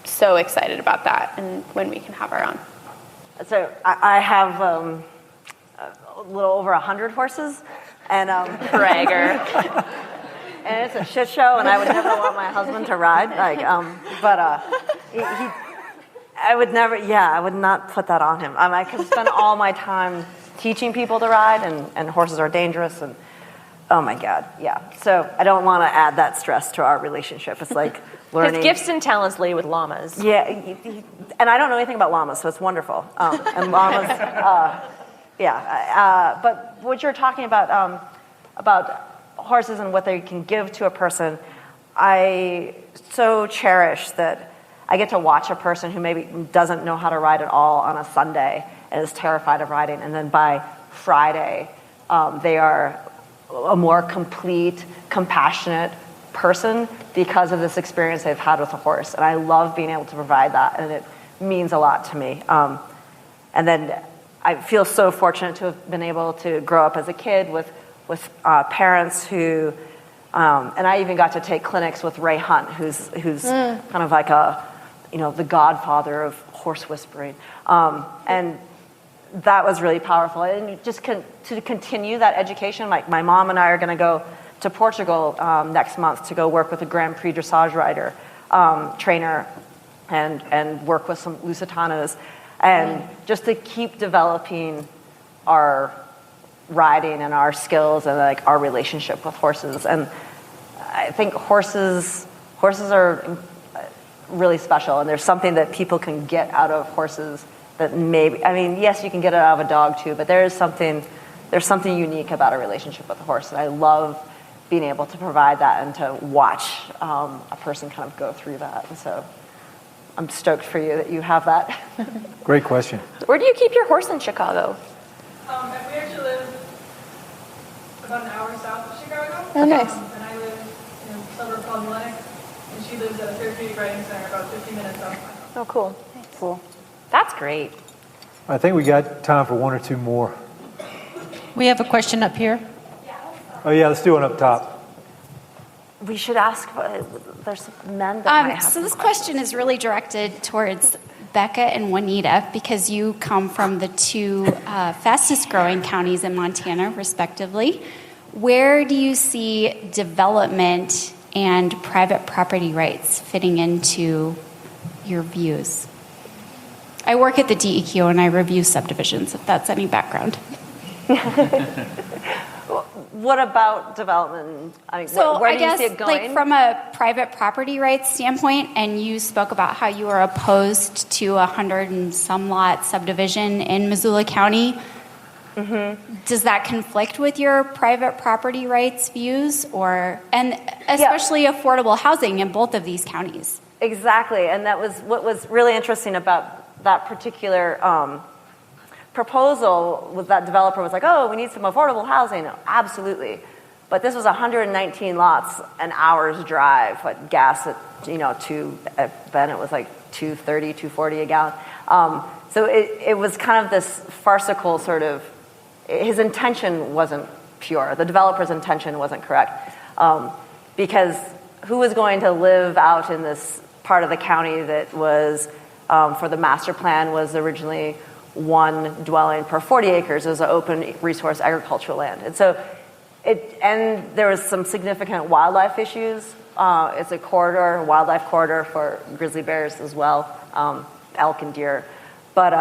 so excited about that and when we can have our own. So I have a little over 100 horses, and bragger. And it's a shit show, and I would never want my husband to ride. I would never. Yeah, I would not put that on him. I could spend all my time teaching people to ride, and horses are dangerous, and oh my God, yeah. So I don't want to add that stress to our relationship. It's like learning. His gifts and talents lay with llamas. Yeah, and I don't know anything about llamas, so it's wonderful. And llamas, but what you're talking about horses and what they can give to a person, I so cherish that I get to watch a person who maybe doesn't know how to ride at all on a Sunday and is terrified of riding, and then by Friday, they are a more complete, compassionate person because of this experience they've had with a horse. And I love being able to provide that, and it means a lot to me. And then I feel so fortunate to have been able to grow up as a kid with parents who, and I even got to take clinics with Ray Hunt, who's kind of like the godfather of horse whispering. And that was really powerful. And just to continue that education, like my mom and I are going to go to Portugal next month to go work with a Grand Prix dressage rider, trainer, and work with some Lusitanos, and just to keep developing our riding and our skills and like our relationship with horses. And I think horses are really special, and there's something that people can get out of horses that maybe, I mean, yes, you can get it out of a dog too, but there's something unique about a relationship with a horse, and I love being able to provide that and to watch a person kind of go through that. And so I'm stoked for you that you have that. Great question. Where do you keep your horse in Chicago? We actually live about an hour south of Chicago. Oh, nice. And I live in a suburb called Lennox, and she lives at a therapeutic riding center about 50 minutes off my house. Oh, cool. Cool. That's great. I think we got time for one or two more. We have a question up here. Oh yeah, let's do one up top. We should ask, there's men that might have So this question is really directed towards Becca and Juanita, because you come from the two fastest growing counties in Montana, respectively. Where do you see development and private property rights fitting into your views? I work at the DEQ and I review subdivisions, if that's any background. What about development? I mean, So where I do guess, you see it going? like from a private property rights standpoint, and you spoke about how you are opposed to 100 and some lot subdivision in Missoula County. Mm-hmm. Does that conflict with your private property rights views, and especially affordable housing in both of these counties? Exactly, and that was what was really interesting about that particular proposal. Was that developer was like, "Oh, we need some affordable housing." Absolutely, but this was 119 lots, an hour's drive. But gas at then it was like $2.30, $2.40 a gallon. So it was kind of this farcical sort of. His intention wasn't pure. The developer's intention wasn't correct, because who was going to live out in this part of the county that was, for the master plan, was originally one dwelling per 40 acres. It was an open resource agricultural land. And so and there was some significant wildlife issues. It's a corridor, wildlife corridor for grizzly bears as well, elk and deer. But,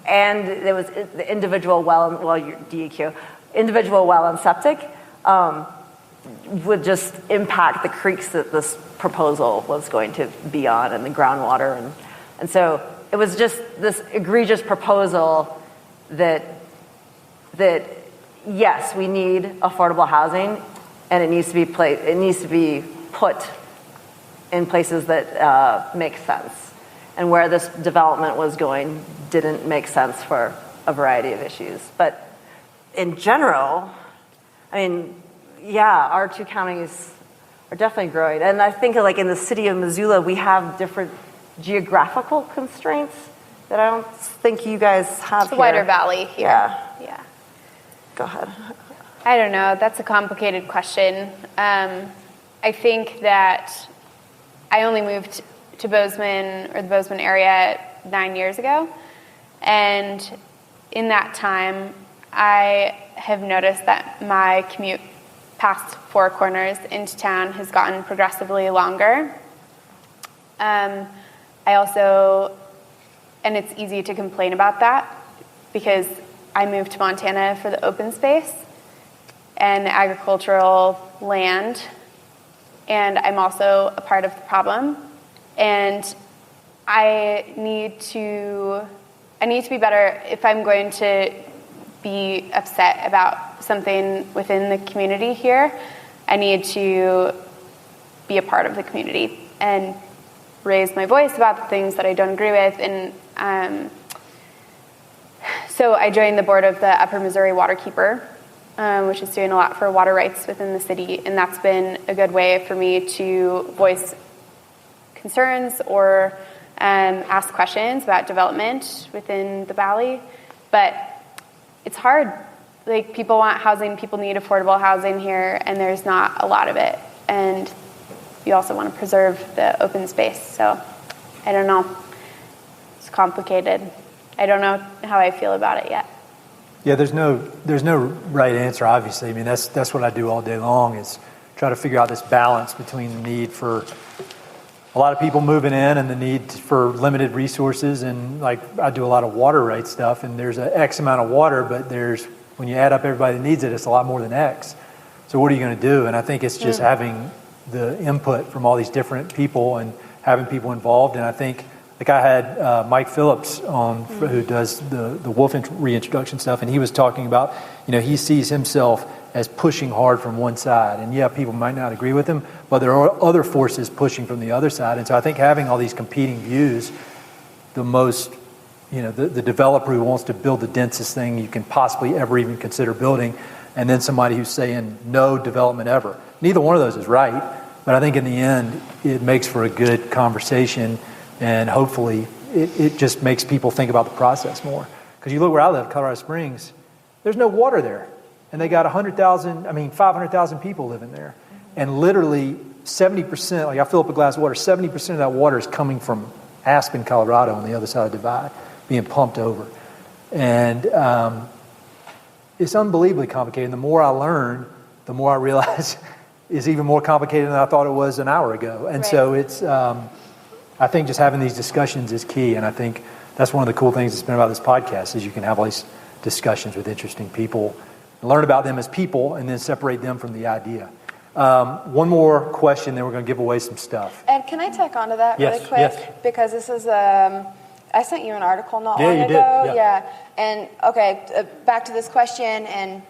and there was the individual individual well and septic would just impact the creeks that this proposal was going to be on and the groundwater. And so it was just this egregious proposal that yes, we need affordable housing, and it needs to be put in places that make sense. and where this development was going didn't make sense for a variety of issues. But in general, I mean, yeah, our two counties are definitely growing. And I think like in the city of Missoula, we have different geographical constraints that I don't think you guys have it's a here. wider valley here. Yeah. Go ahead. I don't know. That's a complicated question. I think that I only moved to Bozeman or the Bozeman area 9 years ago. And in that time, I have noticed that my commute past Four Corners into town has gotten progressively longer. I also, and it's easy to complain about that because I moved to Montana for the open space and the agricultural land, and I'm also a part of the problem. And I need to be better if I'm going to be upset about something within the community here. I need to be a part of the community and raise my voice about the things that I don't agree with. And so I joined the board of the Upper Missouri Waterkeeper, which is doing a lot for water rights within the city, and that's been a good way for me to voice concerns or ask questions about development within the valley. But it's hard. Like, people want housing, people need affordable housing here, and there's not a lot of it. And you also want to preserve the open space. So I don't know. It's complicated. I don't know how I feel about it yet. Yeah, there's no right answer, obviously. I mean, that's what I do all day long, is try to figure out this balance between the need for a lot of people moving in and the need for limited resources. And like, I do a lot of water rights stuff, and there's an X amount of water, but when you add up everybody that needs it, it's a lot more than X. So what are you going to do? And I think it's just having the input from all these different people and having people involved. And I think, like, I had Mike Phillips on, who does the wolf reintroduction stuff, and he was talking about, he sees himself as pushing hard from one side. And yeah, people might not agree with him, but there are other forces pushing from the other side. And so I think having all these competing views, the developer who wants to build the densest thing you can possibly ever even consider building, and then somebody who's saying no development ever. Neither one of those is right, but I think in the end, it makes for a good conversation, and hopefully it just makes people think about the process more. Because you look where I live, Colorado Springs, there's no water there. And they got 500,000 people living there. And literally 70%, like I fill up a glass of water, 70% of that water is coming from Aspen, Colorado, on the other side of the divide, being pumped over. And it's unbelievably complicated. And the more I learn, the more I realize it's even more complicated than I thought it was an hour ago. And so it's, I think just having these discussions is key. And I think that's one of the cool things that's been about this podcast, is you can have all these discussions with interesting people, learn about them as people, and then separate them from the idea. One more question, then we're going to give away some stuff. And can I tack onto that really quick? Yes. Because this is, I sent you an article not long ago. Did. Yeah. And okay, back to this question and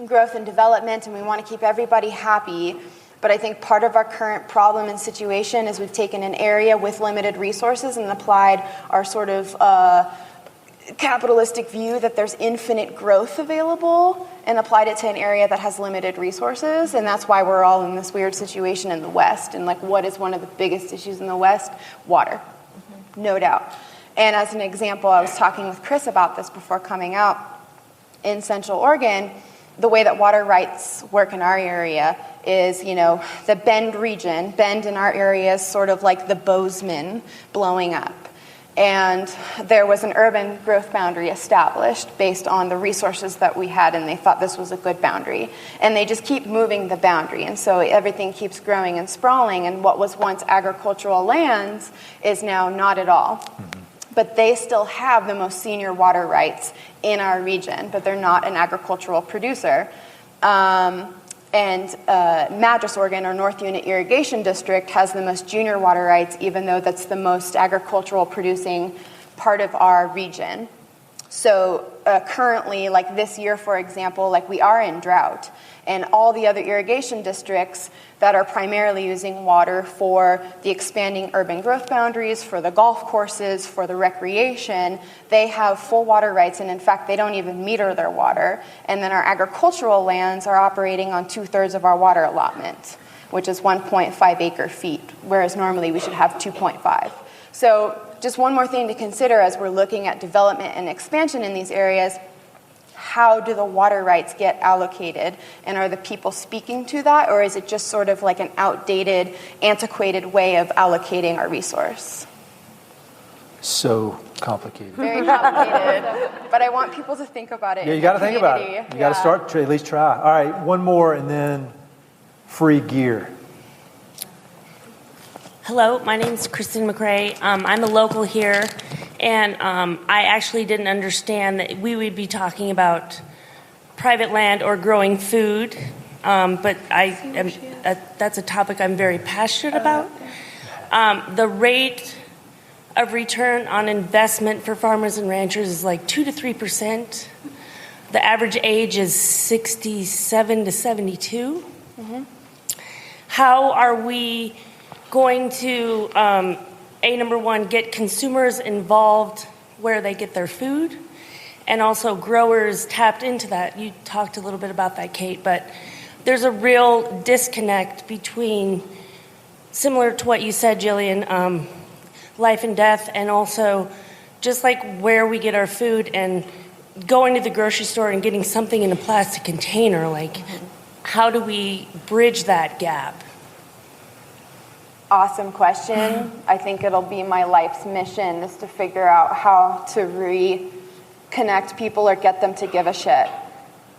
growth and development, and we want to keep everybody happy. But I think part of our current problem and situation is we've taken an area with limited resources and applied our sort of capitalistic view that there's infinite growth available, and applied it to an area that has limited resources. And that's why we're all in this weird situation in the West. And like, what is one of the biggest issues in the West? Water, no doubt. And as an example, I was talking with Chris about this before coming out. In Central Oregon, the way that water rights work in our area is, the Bend region. Bend in our area is sort of like the Bozeman blowing up. And there was an urban growth boundary established based on the resources that we had, and they thought this was a good boundary. And they just keep moving the boundary, and so everything keeps growing and sprawling, and what was once agricultural lands is now not at all. Mm-hmm. But they still have the most senior water rights in our region, but they're not an agricultural producer. And Madras, Oregon, or North Unit Irrigation District, has the most junior water rights, even though that's the most agricultural producing part of our region. So currently, like this year, for example, like we are in drought, and all the other irrigation districts that are primarily using water for the expanding urban growth boundaries, for the golf courses, for the recreation, they have full water rights, and in fact, they don't even meter their water. And then our agricultural lands are operating on 2/3 of our water allotment, which is 1.5 acre feet, whereas normally we should have 2.5. So just one more thing to consider as we're looking at development and expansion in these areas: how do the water rights get allocated? And are the people speaking to that, or is it just sort of like an outdated, antiquated way of allocating our resource? So complicated. Very complicated. But I want people to think about it. Yeah, you got to think about it. You got to start, at least try. All right, one more, and then free gear. Hello, my name is Kristen McRae. I'm a local here, and I actually didn't understand that we would be talking about private land or growing food, but that's a topic I'm very passionate about. The rate of return on investment for farmers and ranchers is like 2 to 3%. The average age is 67 to 72. Mm-hmm. How are we going to, number one, get consumers involved where they get their food, and also growers tapped into that? You talked a little bit about that, Kate, but there's a real disconnect between, similar to what you said, Jillian, life and death, and also just like where we get our food and going to the grocery store and getting something in a plastic container. Like, how do we bridge that gap? Awesome question. I think it'll be my life's mission, is to figure out how to reconnect people or get them to give a shit.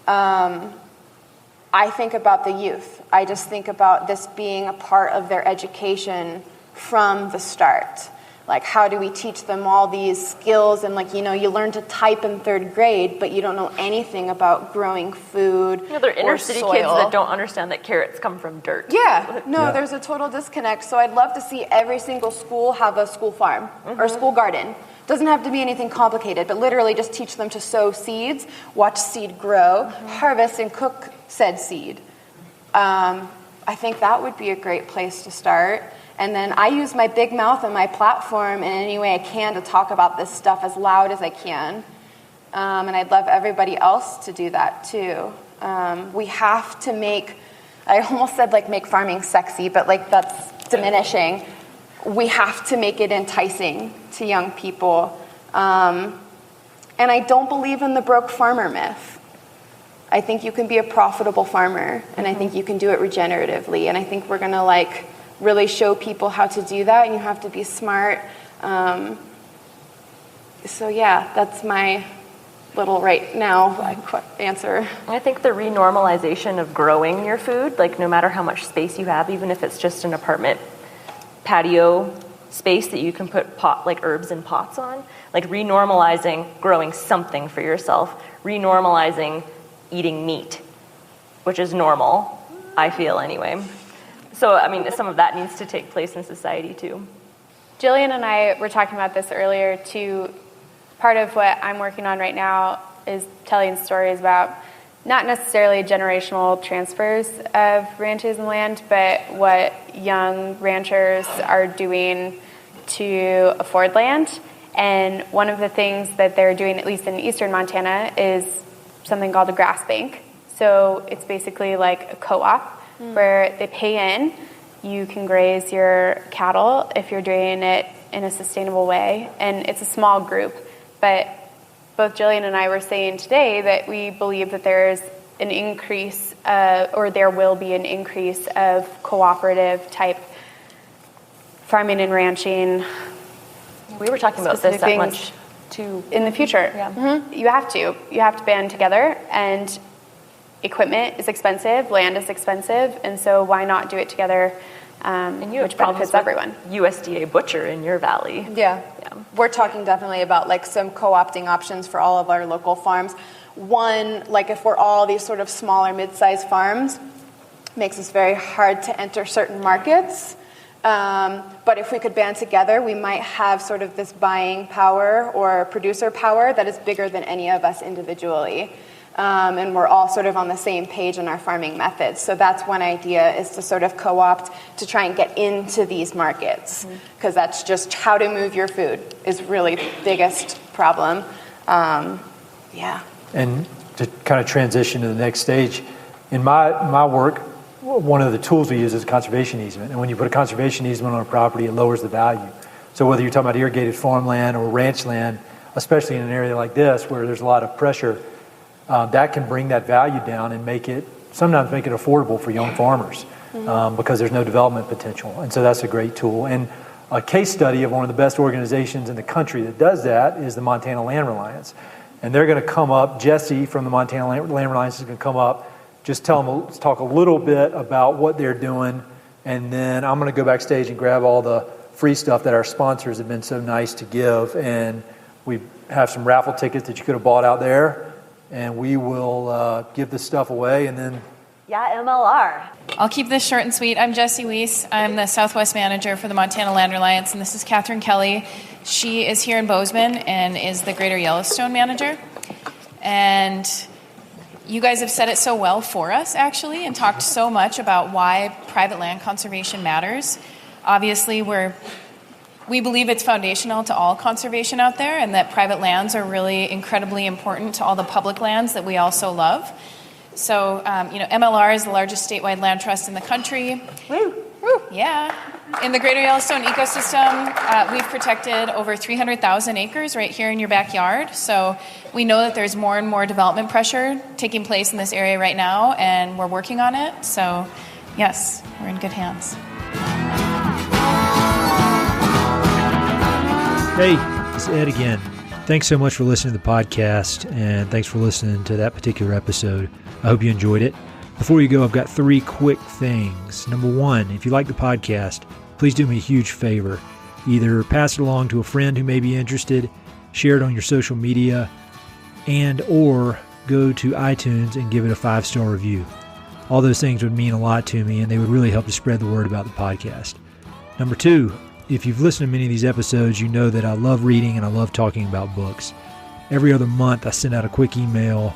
I think about the youth. I just think about this being a part of their education from the start. Like, how do we teach them all these skills? And like, you learn to type in 3rd grade, but you don't know anything about growing food. They're inner city kids that don't understand that carrots come from dirt. There's a total disconnect. So I'd love to see every single school have a school farm or school garden. Doesn't have to be anything complicated, but literally just teach them to sow seeds, watch seed grow, harvest and cook said seed. I think that would be a great place to start. And then I use my big mouth and my platform in any way I can to talk about this stuff as loud as I can. And I'd love everybody else to do that too. We have to I almost said like make farming sexy, but like that's diminishing. We have to make it enticing to young people. And I don't believe in the broke farmer myth. I think you can be a profitable farmer, and I think you can do it regeneratively. And I think we're gonna really show people how to do that, and you have to be smart. That's my little right now answer. I think the renormalization of growing your food, like no matter how much space you have, even if it's just an apartment patio space that you can put herbs in pots on, like renormalizing growing something for yourself, renormalizing eating meat, which is normal, I feel anyway. So, some of that needs to take place in society, too. Jillian and I were talking about this earlier, too. Part of what I'm working on right now is telling stories about not necessarily generational transfers of ranches and land, but what young ranchers are doing to afford land. And one of the things that they're doing, at least in eastern Montana, is something called a grass bank. So it's basically like a co-op where they pay in. You can graze your cattle if you're doing it in a sustainable way. And it's a small group. But both Jillian and I were saying today that we believe that there's an increase, or there will be an increase of cooperative type farming and ranching. We were talking about this at lunch too. In the future. Yeah. Mm-hmm. You have to band together, and equipment is expensive, land is expensive, and so why not do it together, which benefits everyone. USDA butcher in your valley. Yeah. We're talking definitely about some co-opting options for all of our local farms. One, if we're all these sort of smaller mid-sized farms, makes it very hard to enter certain markets. But if we could band together, we might have sort of this buying power or producer power that is bigger than any of us individually. And we're all sort of on the same page in our farming methods. So that's one idea, is to sort of co-opt to try and get into these markets, because that's just how to move your food is really the biggest problem. Yeah. And to kind of transition to the next stage, in my work, one of the tools we use is a conservation easement. And when you put a conservation easement on a property, it lowers the value. So whether you're talking about irrigated farmland or ranch land, especially in an area like this where there's a lot of pressure, that can bring that value down and sometimes make it affordable for young farmers, because there's no development potential. And so that's a great tool. And a case study of one of the best organizations in the country that does that is the Montana Land Reliance. And they're going to come up, Jessie from the Montana Land Reliance is going to come up, just talk a little bit about what they're doing, and then I'm going to go backstage and grab all the free stuff that our sponsors have been so nice to give. And we have some raffle tickets that you could have bought out there, and we will give this stuff away, and then... Yeah, MLR. I'll keep this short and sweet. I'm Jessie Weisse. I'm the Southwest Manager for the Montana Land Reliance, and this is Catherine Kelly. She is here in Bozeman and is the Greater Yellowstone Manager. And you guys have said it so well for us, actually, and talked so much about why private land conservation matters. Obviously, we believe it's foundational to all conservation out there, and that private lands are really incredibly important to all the public lands that we also love. So, MLR is the largest statewide land trust in the country. Woo! Yeah. In the Greater Yellowstone ecosystem, we've protected over 300,000 acres right here in your backyard. So we know that there's more and more development pressure taking place in this area right now, and we're working on it. So, yes, we're in good hands. Hey, it's Ed again. Thanks so much for listening to the podcast, and thanks for listening to that particular episode. I hope you enjoyed it. Before you go, I've got 3 quick things. Number 1, if you like the podcast, please do me a huge favor. Either pass it along to a friend who may be interested, share it on your social media, or go to iTunes and give it a 5-star review. All those things would mean a lot to me, and they would really help to spread the word about the podcast. Number 2, if you've listened to many of these episodes, you know that I love reading and I love talking about books. Every other month, I send out a quick email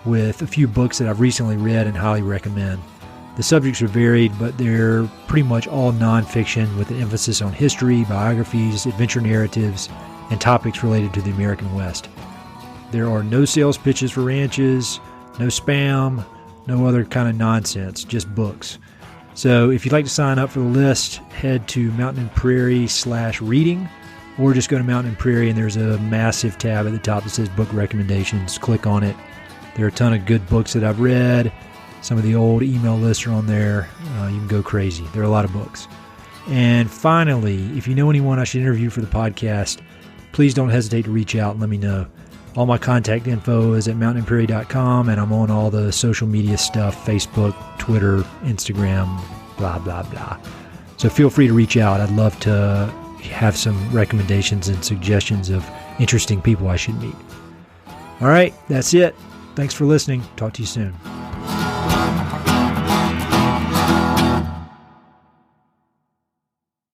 with a few books that I've recently read and highly recommend. The subjects are varied, but they're pretty much all nonfiction with an emphasis on history, biographies, adventure narratives, and topics related to the American West. There are no sales pitches for ranches, no spam, no other kind of nonsense, just books. So if you'd like to sign up for the list, head to Mountain Prairie/reading, or just go to Mountain Prairie and there's a massive tab at the top that says book recommendations. Click on it. There are a ton of good books that I've read. Some of the old email lists are on there. You can go crazy. There are a lot of books. And finally, if you know anyone I should interview for the podcast, please don't hesitate to reach out and let me know. All my contact info is at mountainprairie.com, and I'm on all the social media stuff, Facebook, Twitter, Instagram, blah, blah, blah. So feel free to reach out. I'd love to have some recommendations and suggestions of interesting people I should meet. All right, that's it. Thanks for listening. Talk to you soon.